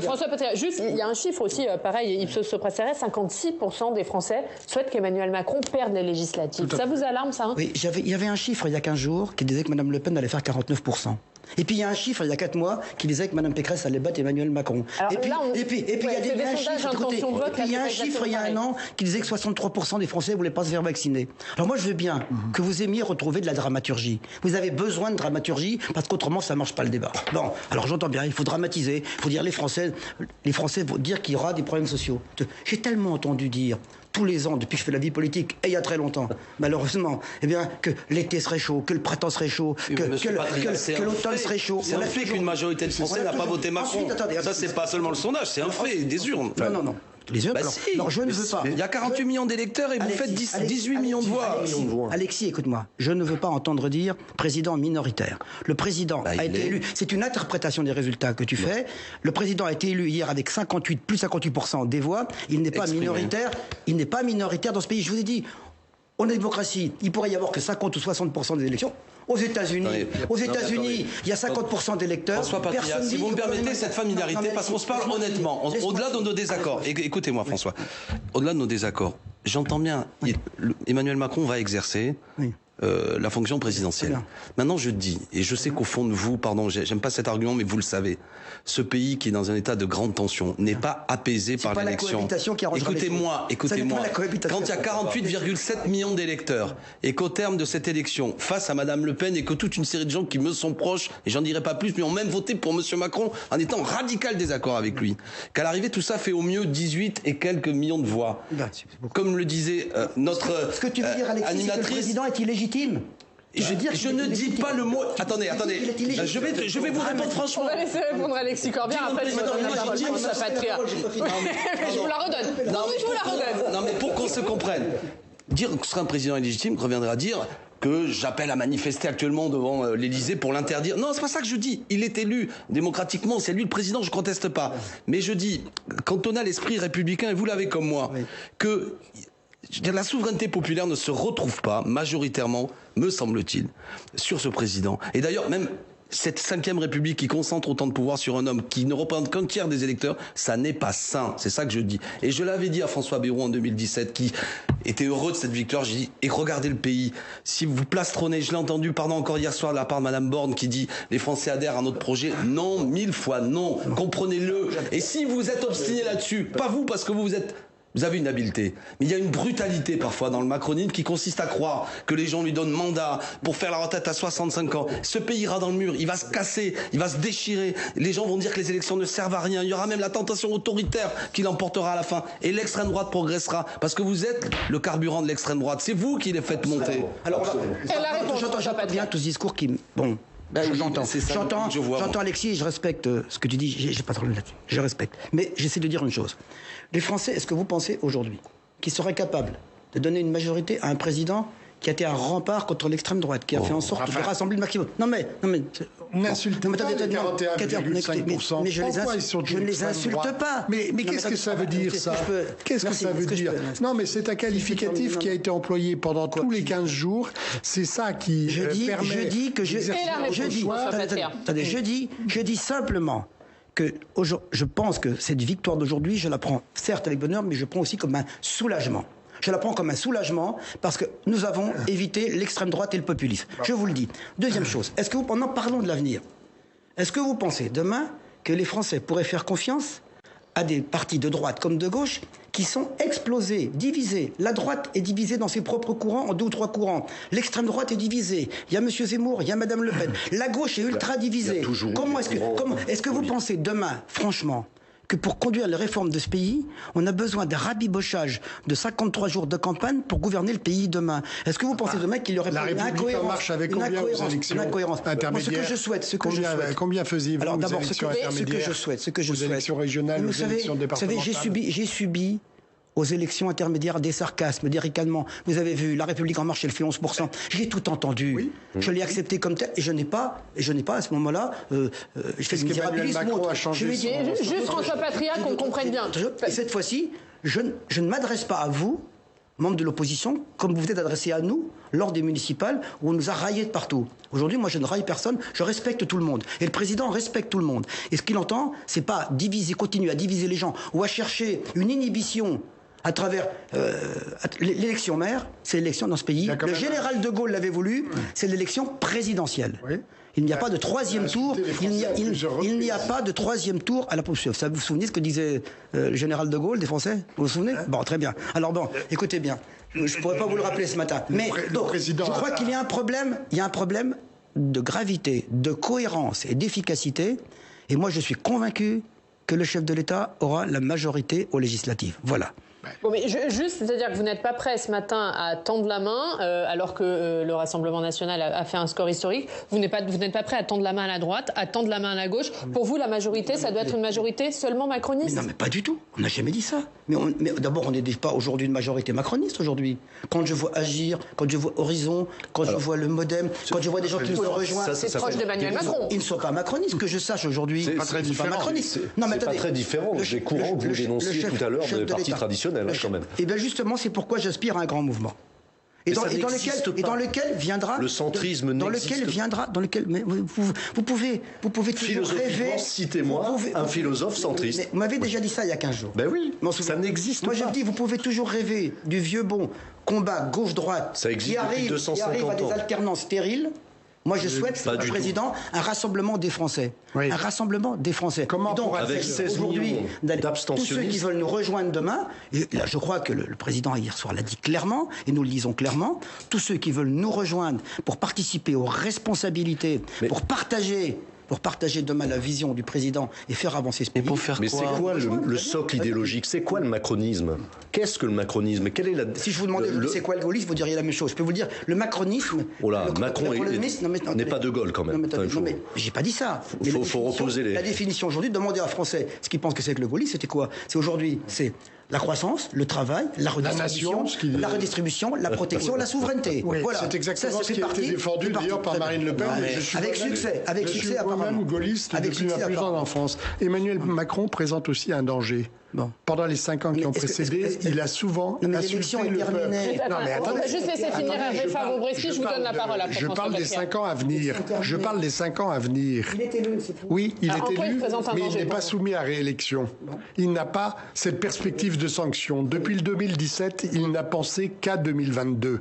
Speaker 1: François Patria, juste, il y a un chiffre aussi, pareil, Ipsos Soprasteres, 56% des Français souhaitent qu'Emmanuel Macron perde les législatives. Ça vous alarme, ça?
Speaker 2: Oui, il y avait un chiffre il y a 15 jours qui disait que Mme Le Pen allait faire 49%. Et puis il y a un chiffre il y a 4 mois qui disait que Mme Pécresse allait battre Emmanuel Macron.
Speaker 1: Alors,
Speaker 2: et puis il y a des
Speaker 1: sondages d'intention de vote.
Speaker 2: Il y a un chiffre il y a un an qui disait que 63% des Français ne voulaient pas se faire vacciner. Alors moi je veux bien que vous aimiez retrouver de la dramaturgie. Vous avez besoin de dramaturgie parce qu'autrement ça ne marche pas le débat. Bon, alors j'entends bien, il faut dramatiser, il faut dire les Français vont dire qu'il y aura des problèmes sociaux. J'ai tellement entendu dire tous les ans, depuis que je fais la vie politique, et il y a très longtemps, malheureusement, eh bien, que l'été serait chaud, que le printemps serait chaud, que l'automne serait chaud.
Speaker 4: C'est un fait qu'une majorité de Français n'a pas voté Macron. Ça, c'est pas seulement le sondage, c'est un fait, des urnes.
Speaker 2: Non. Les urnes, non, je ne veux pas.
Speaker 4: Il y a 48 millions d'électeurs et vous faites 18 millions de voix.
Speaker 2: Alexis, écoute-moi, je ne veux pas entendre dire président minoritaire. Le président a été élu, c'est une interprétation des résultats que tu fais. Le président a été élu hier avec plus 58% des voix. Il n'est pas minoritaire. Il n'est pas minoritaire dans ce pays. Je vous ai dit, on est démocratie. Il pourrait y avoir que 50 ou 60% des élections. Aux États-Unis, il y a 50% d'électeurs.
Speaker 4: François Patria, si vous me permettez cette familiarité, parce qu'on se parle honnêtement, au-delà de nos désaccords. Écoutez-moi, François, au-delà de nos désaccords, j'entends bien, Emmanuel Macron va exercer la fonction présidentielle. Maintenant, je dis, et je sais qu'au fond de vous, pardon, j'aime pas cet argument, mais vous le savez, ce pays qui est dans un état de grande tension n'est pas apaisé par l'élection. Écoutez-moi, quand il y a 48,7 millions d'électeurs et qu'au terme de cette élection, face à Madame Le Pen et que toute une série de gens qui me sont proches, et j'en dirai pas plus, mais ont même voté pour Monsieur Macron en étant radical désaccord avec lui, qu'à l'arrivée, tout ça fait au mieux 18 et quelques millions de voix. Comme le disait notre
Speaker 2: ce que tu veux dire, Alexis, animatrice, c'est que le président est illégitime.
Speaker 4: Je ne dis pas le mot. Attendez. Je vais vous répondre franchement.
Speaker 1: On va laisser répondre Alexis Corbière. Après, je vous donne la parole. Ça Patria. Je vous la redonne. Je vous la redonne.
Speaker 4: Non, mais pour qu'on se comprenne, dire que ce serait un président illégitime reviendrait à dire que j'appelle à manifester actuellement devant l'Élysée pour l'interdire. Non, c'est pas ça que je dis. Il est élu démocratiquement, c'est lui le président, je conteste pas. Mais je dis, quand on a l'esprit républicain, et vous l'avez comme moi, que la souveraineté populaire ne se retrouve pas majoritairement, me semble-t-il, sur ce président. Et d'ailleurs, même cette 5e République qui concentre autant de pouvoir sur un homme qui ne représente qu'un tiers des électeurs, ça n'est pas sain. C'est ça que je dis. Et je l'avais dit à François Bayrou en 2017, qui était heureux de cette victoire. J'ai dit, et regardez le pays. Si vous plastronnez, je l'ai entendu, encore hier soir de la part de Madame Borne qui dit, les Français adhèrent à notre projet. Non, 1000 fois non. Comprenez-le. Et si vous êtes obstiné là-dessus, pas vous, parce que vous avez une habileté, mais il y a une brutalité parfois dans le macronisme qui consiste à croire que les gens lui donnent mandat pour faire la retraite à 65 ans. Ce pays ira dans le mur, il va se casser, il va se déchirer. Les gens vont dire que les élections ne servent à rien. Il y aura même la tentation autoritaire qui l'emportera à la fin. Et l'extrême droite progressera parce que vous êtes le carburant de l'extrême droite. C'est vous qui les faites monter.
Speaker 2: Alors, j'entends pas bien tout ce discours qui... Bon... J'entends Alexis, je respecte ce que tu dis, j'ai pas de problème là-dessus, je respecte. Mais j'essaie de dire une chose. Les Français, est-ce que vous pensez aujourd'hui qu'ils seraient capables de donner une majorité à un président qui a été un rempart contre l'extrême droite, qui a fait en sorte de rassembler le maximum? Non mais
Speaker 3: n'insultez pas les 41,5%.
Speaker 2: Mais je ne les insulte pas.
Speaker 3: Mais qu'est-ce que ça veut dire, ça? Qu'est-ce que ça veut dire? Non, mais c'est un qualificatif qui a été employé pendant tous les 15 jours. C'est ça qui permet...
Speaker 2: Je dis simplement que je pense que cette victoire d'aujourd'hui, je la prends certes avec bonheur, mais je prends aussi comme un soulagement. Je la prends comme un soulagement parce que nous avons évité l'extrême droite et le populisme. Je vous le dis. Deuxième chose, parlons de l'avenir. Est-ce que vous pensez demain que les Français pourraient faire confiance à des partis de droite comme de gauche qui sont explosés, divisés? La droite est divisée dans ses propres courants en 2 ou 3 courants. L'extrême droite est divisée. Il y a M. Zemmour, il y a Mme Le Pen. La gauche est ultra divisée. Est-ce que vous pensez demain, franchement, que pour conduire les réformes de ce pays, on a besoin d'un rabibochage de 53 jours de campagne pour gouverner le pays demain? Est-ce que vous pensez demain qu'il y aurait pas une incohérence?
Speaker 3: Une incohérence intermédiaire. Combien faisiez-vous aux élections intermédiaires?
Speaker 2: Ce que je souhaite.
Speaker 3: Aux élections régionales, aux élections départementales.
Speaker 2: Vous savez, j'ai subi aux élections intermédiaires des sarcasmes, des ricanements. Vous avez vu, La République En Marche, elle fait 11%. J'ai tout entendu. Oui. Je l'ai accepté comme tel. Et je n'ai pas à ce moment-là, je fais du misérabilisme.
Speaker 1: Juste François Patria, qu'on comprenne bien.
Speaker 2: Et cette fois-ci, je ne m'adresse pas à vous, membres de l'opposition, comme vous vous êtes adressés à nous lors des municipales où on nous a raillés de partout. Aujourd'hui, moi, je ne raille personne, je respecte tout le monde. Et le président respecte tout le monde. Et ce qu'il entend, c'est pas continuer à diviser les gens ou à chercher une inhibition à travers l'élection maire, c'est l'élection dans ce pays. Le général de Gaulle l'avait voulu, c'est l'élection présidentielle. Oui. Il n'y a pas de troisième tour. Il n'y a pas de troisième tour à la poursuite. Vous vous souvenez de ce que disait le général de Gaulle des Français? Vous vous souvenez? Bon, très bien. Alors bon, écoutez bien. Je ne pourrais pas vous le rappeler ce matin. Mais donc, je crois qu'il y a un problème. Il y a un problème de gravité, de cohérence et d'efficacité. Et moi, je suis convaincu que le chef de l'État aura la majorité aux législatives. Voilà.
Speaker 1: Bon, mais juste, c'est-à-dire que vous n'êtes pas prêt ce matin à tendre la main, alors que le Rassemblement national a fait un score historique. Vous n'êtes pas prêt à tendre la main à la droite, à tendre la main à la gauche. Pour vous, la majorité, ça doit être une majorité seulement macroniste?
Speaker 2: Mais non, mais pas du tout. On n'a jamais dit ça. Mais d'abord, on n'est pas aujourd'hui une majorité macroniste aujourd'hui. Quand je vois Agir, quand je vois Horizon, quand je vois le Modem, quand je vois des gens qui nous rejoignent,
Speaker 1: c'est proche d'Emmanuel Macron.
Speaker 2: Ils ne sont pas macronistes, que je sache aujourd'hui.
Speaker 5: C'est pas très différent. C'est pas très différent des courants que vous dénonciez tout à l'heure des partis traditionnels. Quand même.
Speaker 2: Et bien justement, c'est pourquoi j'aspire à un grand mouvement. Et dans lequel viendra
Speaker 5: le centrisme
Speaker 2: mais vous pouvez toujours rêver.
Speaker 5: Citez-moi un philosophe centriste.
Speaker 2: Vous m'avez déjà dit ça il y a 15 jours.
Speaker 5: Ben oui, ça n'existe pas.
Speaker 2: Moi je dis, vous pouvez toujours rêver du vieux bon combat gauche-droite
Speaker 5: qui arrive
Speaker 2: à des alternances stériles. Moi, je souhaite, le président, un rassemblement des Français. Oui. Un rassemblement des Français.
Speaker 3: Comment donc,
Speaker 5: avec 16 millions d'abstentionnistes,
Speaker 2: tous ceux qui veulent nous rejoindre demain, et là, je crois que le président, hier soir, l'a dit clairement, et nous le disons clairement, tous ceux qui veulent nous rejoindre pour participer aux responsabilités, pour partager demain la vision du président et faire avancer ce pays.
Speaker 5: Mais c'est quoi le socle idéologique? C'est quoi le macronisme? Qu'est-ce que le macronisme?
Speaker 2: Si je vous demandais c'est quoi le gaullisme, vous diriez la même chose. Je peux vous dire, le macronisme...
Speaker 5: Oh là, Macron n'est pas de Gaulle quand même.
Speaker 2: Non mais j'ai pas dit ça.
Speaker 5: Il faut reposer les...
Speaker 2: La définition aujourd'hui, demandez à un Français ce qu'il pense que c'est que le gaullisme, c'était quoi? C'est aujourd'hui, c'est la croissance, le travail, la redistribution, la protection, la souveraineté.
Speaker 3: Oui, voilà. C'est exactement ce qui a été défendu d'ailleurs par Marine Le Pen.
Speaker 2: Avec succès,
Speaker 3: moi-même gaulliste depuis ma plus grande enfance. Emmanuel Macron présente aussi un danger. Bon. Pendant les 5 ans qui ont précédé, il a souvent
Speaker 2: l'élection est terminée.
Speaker 1: On va juste laisser finir Hervé Fabre-Aubrespy, je vous donne la parole après.
Speaker 3: Je parle des 5 ans à venir. Je parle des 5 ans à venir.
Speaker 2: Il est élu, c'est tout.
Speaker 3: Oui, il est élu, mais il n'est pas soumis à réélection. Il n'a pas cette perspective de sanction. Depuis le 2017, il n'a pensé qu'à 2022.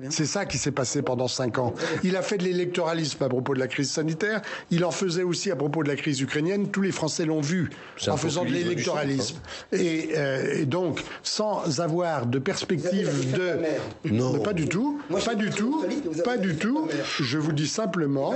Speaker 3: C'est ça qui s'est passé pendant 5 ans. Il a fait de l'électoralisme à propos de la crise sanitaire. Il en faisait aussi à propos de la crise ukrainienne. Tous les Français l'ont vu en faisant de l'électoralisme. Et donc, sans avoir de perspective de... Non, pas du tout. Pas du tout. Pas du tout. Je vous dis simplement...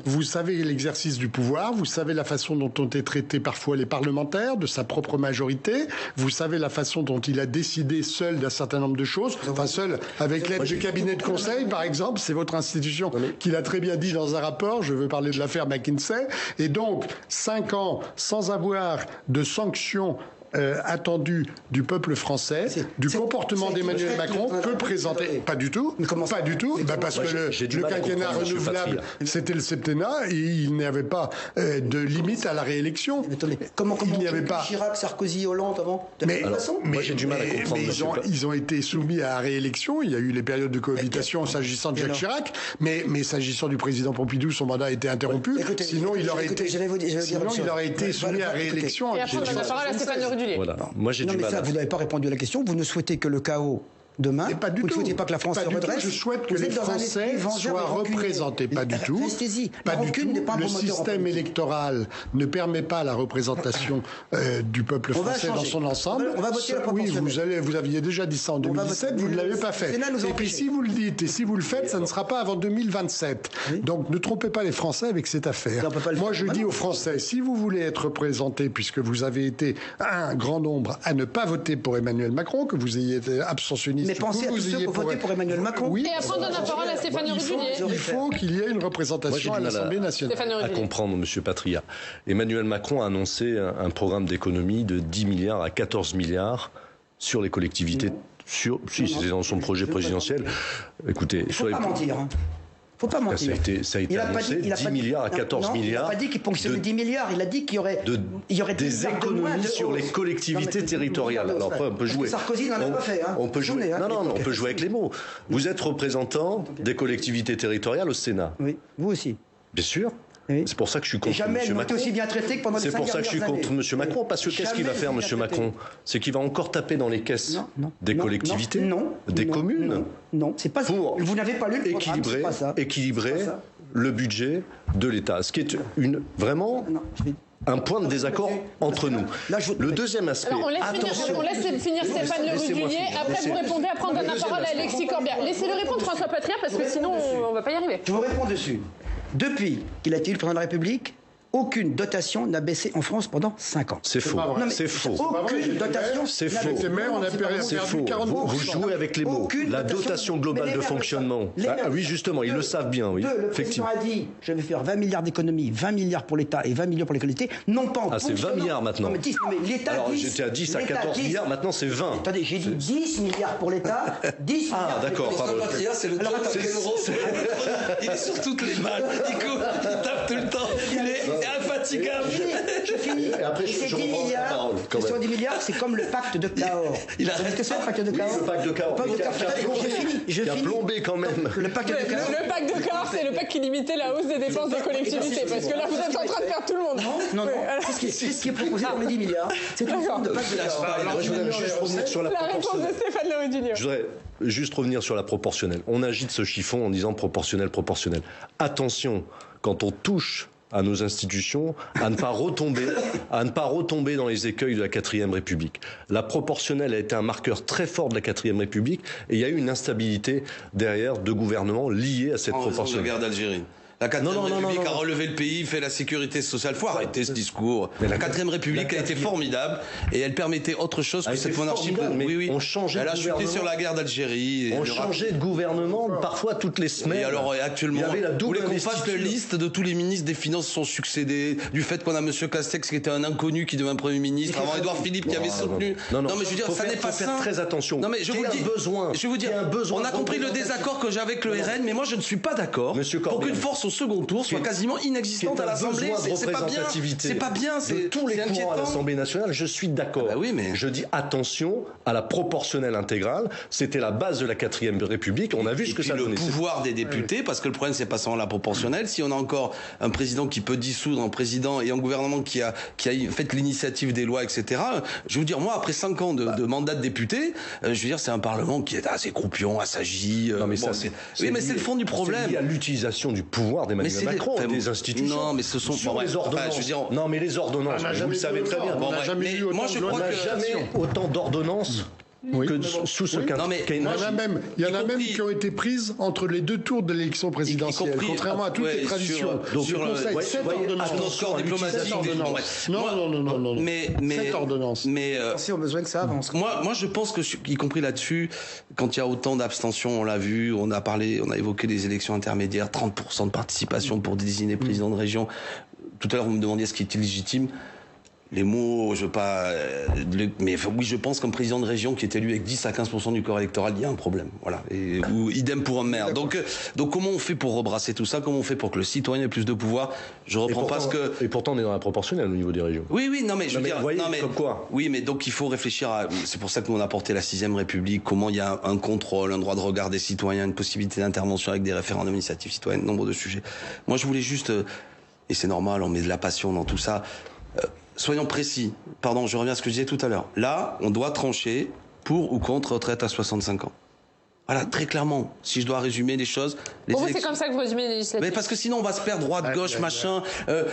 Speaker 3: Vous savez l'exercice du pouvoir. Vous savez la façon dont ont été traités parfois les parlementaires de sa propre majorité. Vous savez la façon dont il a décidé seul d'un certain nombre de choses. Enfin, seul avec l'aide de cabinet de conseil, par exemple, c'est votre institution qui l'a très bien dit dans un rapport. Je veux parler de l'affaire McKinsey. Et donc, 5 ans sans avoir de sanctions attendu du peuple français, du comportement d'Emmanuel Macron, peut présenter... Pas du tout. Pas du tout. Parce que le quinquennat renouvelable, c'était le septennat, et il n'y avait pas de limite à la réélection.
Speaker 2: Comment il n'y avait pas Chirac, Sarkozy, Hollande avant?
Speaker 5: Moi, j'ai du mal à comprendre.
Speaker 3: Ils ont été soumis à la réélection. Il y a eu les périodes de cohabitation s'agissant de Jacques Chirac, mais s'agissant du président Pompidou, son mandat a été interrompu. Sinon, il aurait été soumis à la réélection.
Speaker 1: Et après, on a la parole à Stéphane Le Rudulier.
Speaker 5: Voilà. Moi, j'ai du mal.
Speaker 2: Vous n'avez pas répondu à la question. Vous ne souhaitez que le chaos demain.
Speaker 3: Pas du
Speaker 2: vous
Speaker 3: tout.
Speaker 2: ne souhaitez pas que la France se redresse.
Speaker 3: Je souhaite que les Français soient représentés. Pas du tout. Pas du tout. Le système électoral ne permet pas la représentation du peuple français dans son ensemble.
Speaker 2: On va voter la proportionnelle.
Speaker 3: Oui, vous aviez déjà dit ça en 2017, vous ne l'avez pas fait. Et puis si vous le dites et si vous le faites, ça ne sera pas avant 2027. Donc ne trompez pas les Français avec cette affaire. Moi, je dis aux Français, si vous voulez être représentés, puisque vous avez été un grand nombre à ne pas voter pour Emmanuel Macron, que vous ayez été abstentionniste.
Speaker 2: Mais pensez à tous ceux qui ont voté pour Emmanuel Macron.
Speaker 1: Et après, on donne la parole à Stéphane Le Rudulier.
Speaker 3: Il faut qu'il y ait une représentation à l'Assemblée nationale.
Speaker 5: À comprendre, M. Patria. Emmanuel Macron a annoncé un programme d'économie de 10 milliards à 14 milliards sur les collectivités. Si, c'est dans son projet présidentiel. Écoutez,
Speaker 2: il ne faut pas mentir. Faut pas mentir.
Speaker 5: Ça a été annoncé, 10 milliards à 14 milliards.
Speaker 2: Il n'a pas dit qu'il ponctionnait 10 milliards, il a dit qu'il y aurait
Speaker 5: des économies sur les collectivités territoriales. Alors après, on peut jouer.
Speaker 2: Sarkozy n'en a pas fait.
Speaker 5: On peut jouer. Non, on peut jouer avec les mots. Vous êtes représentant des collectivités territoriales au Sénat.
Speaker 2: Oui, vous aussi.
Speaker 5: Bien sûr. Oui. C'est pour ça que je suis contre M. Macron.
Speaker 2: Été aussi bien traité que pendant les 5
Speaker 5: dernières années. C'est pour ça que je suis contre M. Macron, parce que qu'est-ce qu'il va faire, M. Macron? C'est qu'il va encore taper dans les caisses des collectivités, des communes.
Speaker 2: Non, c'est pas ça. Vous n'avez pas lu le programme,
Speaker 5: équilibrer le budget de l'État. Ce qui est vraiment un point de désaccord entre nous. Le deuxième aspect...
Speaker 1: Alors on laisse finir Stéphane Le Rudulier, après vous répondez, après on donne la parole à Alexis Corbière. Laissez-le répondre, François Patria, parce que sinon on ne va pas y arriver.
Speaker 2: Je vous réponds dessus. Depuis qu'il a été élu président de la République, aucune dotation n'a baissé en France pendant 5 ans.
Speaker 5: C'est faux. C'est faux.
Speaker 2: Aucune dotation.
Speaker 5: C'est faux. C'est faux. Vous jouez avec les mots. La dotation globale de fonctionnement. Oui, justement, ils le savent bien. Oui.
Speaker 2: Le président a dit, je vais faire 20 milliards d'économies, 20 milliards pour l'État et 20 milliards pour les collectivités. Non pas en
Speaker 5: c'est 20 milliards maintenant.
Speaker 2: Non, mais l'État.
Speaker 5: Alors j'étais à 10 à 14 milliards, maintenant c'est 20.
Speaker 2: Attendez, j'ai dit 10 milliards pour l'État, 10 milliards.
Speaker 5: Ah, d'accord, pardon.
Speaker 6: C'est le il est sur toutes les balles. Nico, il tape tout le temps. Il est infatigable.
Speaker 2: Je finis. Et après, c'est 10 milliards. Question 10 milliards, c'est comme le pacte de Cahors.
Speaker 6: Il a
Speaker 2: que c'est le pacte de Cahors.
Speaker 5: Le pacte de Cahors.
Speaker 2: Qui
Speaker 5: a plombé quand même.
Speaker 2: Le pacte de Cahors.
Speaker 1: Le pacte de Cahors, c'est le pacte qui limitait la hausse des dépenses des collectivités. Parce que là, vous êtes en train de faire tout le monde.
Speaker 2: Non. C'est ce qui est proposé pour les 10 milliards. C'est une forme de pacte de Cahors.
Speaker 5: Alors, je voudrais juste revenir sur la
Speaker 1: réponse de Stéphane Le Rudulier.
Speaker 5: Je voudrais juste revenir sur la proportionnelle. On agite ce chiffon en disant proportionnel. Attention, quand on touche à nos institutions, à ne pas retomber dans les écueils de la 4e République. La proportionnelle a été un marqueur très fort de la 4e République et il y a eu une instabilité derrière de gouvernements liés à cette proportionnelle.
Speaker 4: De la guerre d'Algérie. La 4e République a relevé le pays, fait la sécurité sociale. Faut arrêter ce discours. La 4e République a été formidable et elle permettait autre chose que cette monarchie.
Speaker 5: Oui. On changeait
Speaker 4: elle a chuté sur la guerre d'Algérie.
Speaker 5: On changeait de gouvernement parfois toutes les semaines.
Speaker 4: Et alors actuellement, vous voulez qu'on fasse la liste de tous les ministres des Finances qui sont succédés, du fait qu'on a M. Castex qui était un inconnu qui devient Premier ministre, avant Édouard Philippe qui avait soutenu.
Speaker 5: Non, mais je veux dire, ça n'est pas
Speaker 4: faire
Speaker 5: très attention.
Speaker 4: Non mais je vous dis, on a compris le désaccord que j'ai avec le RN, mais moi je ne suis pas d'accord pour qu'une force au second tour soit quasiment inexistante à l'Assemblée. C'est pas bien. C'est pas bien.
Speaker 5: C'est tous les courants à l'Assemblée nationale. Je suis d'accord.
Speaker 4: Oui, mais
Speaker 5: je dis attention à la proportionnelle intégrale. C'était la base de la 4e République. On a vu ce que ça donnait.
Speaker 4: Le pouvoir des députés, parce que le problème c'est pas seulement la proportionnelle. Si on a encore un président qui peut dissoudre un président et un gouvernement qui a fait l'initiative des lois, etc. Je veux dire, moi après 5 ans de mandat de député, je veux dire, c'est un parlement qui est assez croupion, assagi.
Speaker 5: Non mais ça,
Speaker 4: oui, mais c'est le fond du problème.
Speaker 5: C'est lié à l'utilisation du pouvoir d'Emmanuel Macron, des institutions.
Speaker 4: Non, mais ce sont
Speaker 5: les ordonnances. Je veux dire, non, mais les ordonnances, vous le savez très bien.
Speaker 3: On n'a jamais eu autant
Speaker 5: autant d'ordonnances que sous ce quinquennat.
Speaker 3: Il y en a même qui ont été prises entre les deux tours de l'élection présidentielle, contrairement à toutes les traditions.
Speaker 4: Sur le score diplomatique.
Speaker 3: Non.
Speaker 4: Cette
Speaker 3: ordonnance.
Speaker 4: Mais
Speaker 2: on a besoin que ça avance.
Speaker 4: Moi, je pense que, y compris là-dessus, quand il y a autant d'abstention, on l'a vu, on a évoqué des élections intermédiaires, 30% de participation pour désigner président de région. Tout à l'heure, vous me demandiez ce qui était légitime. Les mots, je veux pas... mais oui, je pense qu'un président de région qui est élu avec 10 à 15% du corps électoral, il y a un problème. Voilà. Ou idem pour un maire. Donc comment on fait pour rebrasser tout ça? Comment on fait pour que le citoyen ait plus de pouvoir? Je reprends pas ce que...
Speaker 5: Et pourtant, on est dans la proportionnelle au niveau des régions.
Speaker 4: Oui, non mais je veux dire...
Speaker 5: comme quoi?
Speaker 4: Oui, mais donc il faut réfléchir à... C'est pour ça que nous on a porté la 6ème République, comment il y a un contrôle, un droit de regard des citoyens, une possibilité d'intervention avec des référendums d'initiative citoyenne, nombre de sujets. Moi, je voulais juste... Et c'est normal, on met de la passion dans tout ça... Soyons précis. Pardon, je reviens à ce que je disais tout à l'heure. Là, on doit trancher pour ou contre retraite à 65 ans. Voilà, très clairement, si je dois résumer les choses...
Speaker 1: c'est comme ça que vous résumez les législatives.
Speaker 4: Mais parce que sinon, on va se perdre droite, gauche, machin.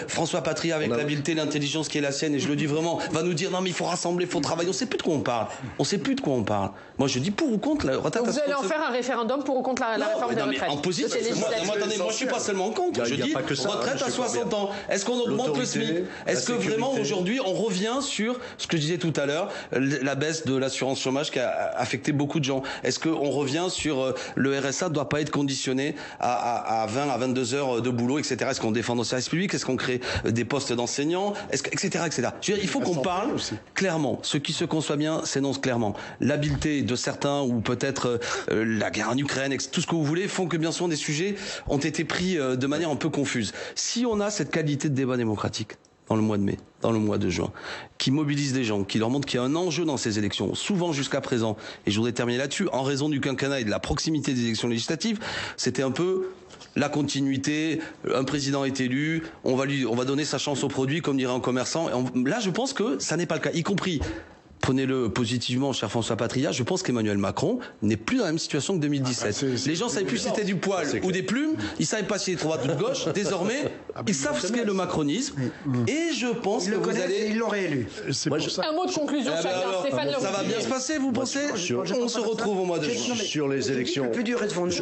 Speaker 4: François Patria, avec l'habileté, l'intelligence qui est la sienne, et je le dis vraiment, va nous dire, non mais il faut rassembler, il faut travailler. On sait plus de quoi on parle. Moi, je dis pour ou contre la retraite à 65 ans.
Speaker 1: Vous allez en faire un référendum pour ou contre la réforme des retraites.
Speaker 4: En positif. Attendez, moi je suis pas seulement contre. Je dis retraite à 60 ans. Est-ce qu'on augmente le SMIC? Est-ce que vraiment aujourd'hui on revient sur ce que je disais tout à l'heure, la baisse de l'assurance chômage qui a affecté beaucoup de gens? Est-ce qu'on revient sur le RSA ne doit pas être conditionné à 20 à 22 heures de boulot, etc. Est-ce qu'on défend nos services publics? Est-ce qu'on crée des postes d'enseignants, etc. Je veux dire, il faut qu'on parle clairement. Ce qui se conçoit bien s'énonce clairement. L'habileté de certains, ou peut-être la guerre en Ukraine, tout ce que vous voulez, font que bien souvent des sujets ont été pris de manière un peu confuse. Si on a cette qualité de débat démocratique dans le mois de mai, dans le mois de juin, qui mobilise des gens, qui leur montre qu'il y a un enjeu dans ces élections, souvent jusqu'à présent, et je voudrais terminer là-dessus, en raison du quinquennat et de la proximité des élections législatives, c'était un peu la continuité, un président est élu, on va donner sa chance au produit, comme dirait un commerçant. Là, je pense que ça n'est pas le cas, y compris... Prenez-le positivement, cher François Patria, je pense qu'Emmanuel Macron n'est plus dans la même situation que 2017. Les gens ne savaient plus si c'était du poil ou des plumes, ils ne savaient pas si c'était droite ou de gauche. Désormais, ils savent ce qu'est le macronisme. Et je pense que vous allez...
Speaker 2: Ils l'ont réélu.
Speaker 1: Un mot de conclusion, chacun. Stéphane Le Rudulier.
Speaker 4: Ça va bien se passer, vous pensez? On se retrouve au mois de juin.
Speaker 5: Sur les élections...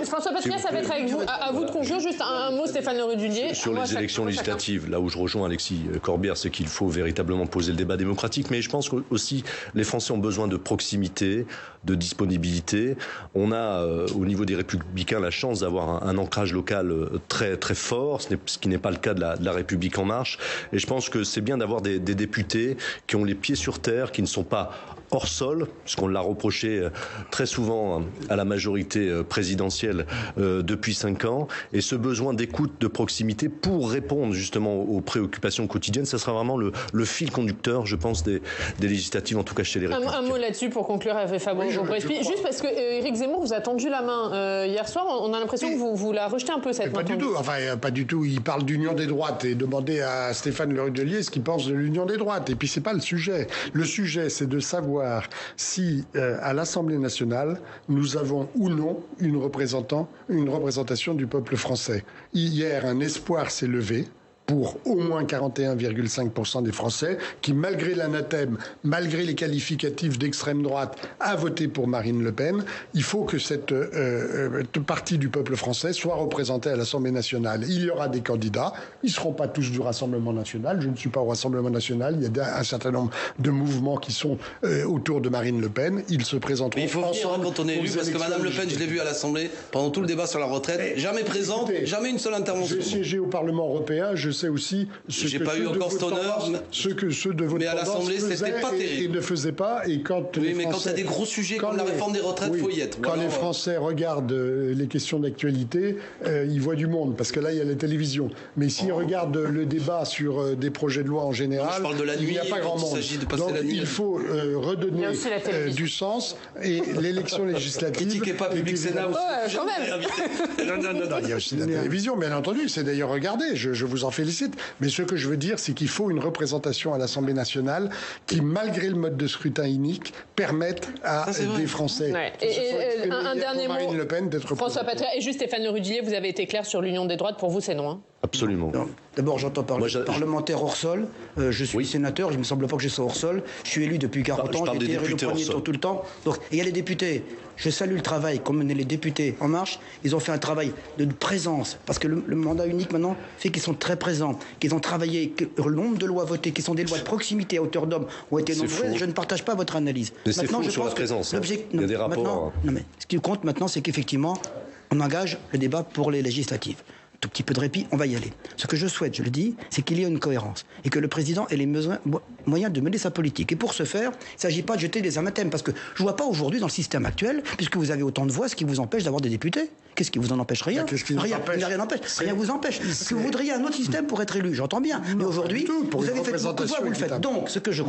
Speaker 1: François Patria, ça va être avec vous. À vous de conclure. Juste un mot, Stéphane Le Rudulier.
Speaker 5: Sur les élections législatives, là où je rejoins Alexis Corbière, c'est qu'il faut véritablement poser le débat démocratique. Mais je pense aussi... Les Français ont besoin de proximité, de disponibilité. On a, au niveau des Républicains, la chance d'avoir un ancrage local très, très fort, ce qui n'est pas le cas de la République En Marche. Et je pense que c'est bien d'avoir des députés qui ont les pieds sur terre, qui ne sont pas hors sol, puisqu'on l'a reproché très souvent à la majorité présidentielle depuis 5 ans. Et ce besoin d'écoute, de proximité pour répondre justement aux préoccupations quotidiennes, ça sera vraiment le fil conducteur, je pense, des législatives, en tout cas chez les Républicains.
Speaker 1: Un mot là-dessus pour conclure, Hervé Fabreau. Juste parce que Éric Zemmour vous a tendu la main hier soir, on a l'impression que vous la rejetez un peu cette main.
Speaker 3: Pas du tout, pas du tout. Il parle d'union des droites et demandez à Stéphane Le Rudulier ce qu'il pense de l'union des droites. Et puis c'est pas le sujet. Le sujet, c'est de savoir si à l'Assemblée nationale nous avons ou non une représentation du peuple français. Hier, un espoir s'est levé pour au moins 41,5% des Français qui, malgré l'anathème, malgré les qualificatifs d'extrême droite, a voté pour Marine Le Pen. Il faut que cette partie du peuple français soit représentée à l'Assemblée nationale. Il y aura des candidats. Ils ne seront pas tous du Rassemblement national. Je ne suis pas au Rassemblement national. Il y a un certain nombre de mouvements qui sont autour de Marine Le Pen. Ils se présenteront
Speaker 4: ensemble. Mais il faut venir quand on est élu, parce que Madame Le Pen, je l'ai vue à l'Assemblée pendant tout le débat sur la retraite, jamais présente, jamais une seule intervention.
Speaker 3: J'ai siégé au Parlement européen, je sais aussi ce que
Speaker 4: pas eu encore cet honneur,
Speaker 3: ceux de votre
Speaker 4: mais à l'Assemblée c'était pas terrible.
Speaker 3: Et ne faisaient pas. Et quand
Speaker 4: oui, mais quand il y a des gros sujets comme la réforme des retraites, il faut y être.
Speaker 3: Quand les Français regardent les questions d'actualité, ils voient du monde, parce que là il y a la télévision. Mais s'ils regardent le débat sur des projets de loi en général,
Speaker 4: je parle de la nuit,
Speaker 3: il n'y a pas grand monde. Donc il faut redonner du sens. Et l'élection législative.
Speaker 4: Critiquez pas Public Sénat.
Speaker 1: Quand même.
Speaker 3: Non, il y a aussi la télévision, bien entendu. C'est d'ailleurs regardé. Je vous en félicite. Mais ce que je veux dire, c'est qu'il faut une représentation à l'Assemblée nationale qui, malgré le mode de scrutin unique, permette à des Français,
Speaker 1: un dernier mot,
Speaker 3: Marine Le Pen, d'être
Speaker 1: François Patria et juste Stéphane Le Rudulier, vous avez été clair sur l'union des droites. Pour vous, c'est non.
Speaker 5: Absolument.
Speaker 2: D'abord, j'entends parler de parlementaire hors sol. Je suis sénateur, il ne me semble pas que je sois hors sol. Je suis élu depuis 40 ans, j'ai été élu le premier tour tout le temps. Donc, il y a les députés. Je salue le travail qu'ont mené les députés En Marche. Ils ont fait un travail de présence, parce que le mandat unique maintenant fait qu'ils sont très présents, qu'ils ont travaillé, que le nombre de lois votées, qui sont des lois de proximité à hauteur d'homme, ont été nombreuses. Je ne partage pas votre analyse.
Speaker 5: Mais c'est faux sur la présence. Il y a des rapports.
Speaker 2: Non, mais ce qui compte maintenant, c'est qu'effectivement, on engage le débat pour les législatives. Tout petit peu de répit, on va y aller. Ce que je souhaite, je le dis, c'est qu'il y ait une cohérence et que le président ait les moyens de mener sa politique. Et pour ce faire, il ne s'agit pas de jeter des anathèmes, parce que je ne vois pas aujourd'hui dans le système actuel, puisque vous avez autant de voix, ce qui vous empêche d'avoir des députés. Qu'est-ce qui vous en empêche? Rien. Rien n'empêche. Rien vous empêche. Parce que vous voudriez un autre système pour être élu, j'entends bien. Mais aujourd'hui, vous avez fait beaucoup de voix, vous le faites. Donc, ce que je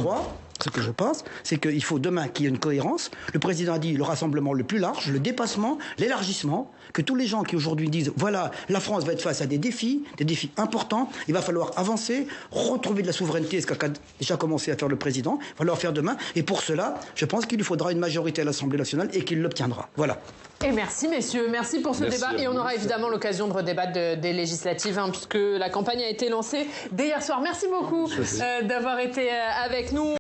Speaker 2: pense, c'est qu'il faut demain qu'il y ait une cohérence. Le président a dit le rassemblement le plus large, le dépassement, l'élargissement, que tous les gens qui aujourd'hui disent voilà, la France va être face à des défis importants, il va falloir avancer, retrouver de la souveraineté, ce qu'a déjà commencé à faire le président, il va falloir faire demain. Et pour cela, je pense qu'il lui faudra une majorité à l'Assemblée nationale et qu'il l'obtiendra. Voilà.
Speaker 1: Et merci messieurs, merci pour ce débat. Et on aura évidemment l'occasion de redébattre des législatives, puisque la campagne a été lancée dès hier soir. Merci beaucoup d'avoir été avec nous.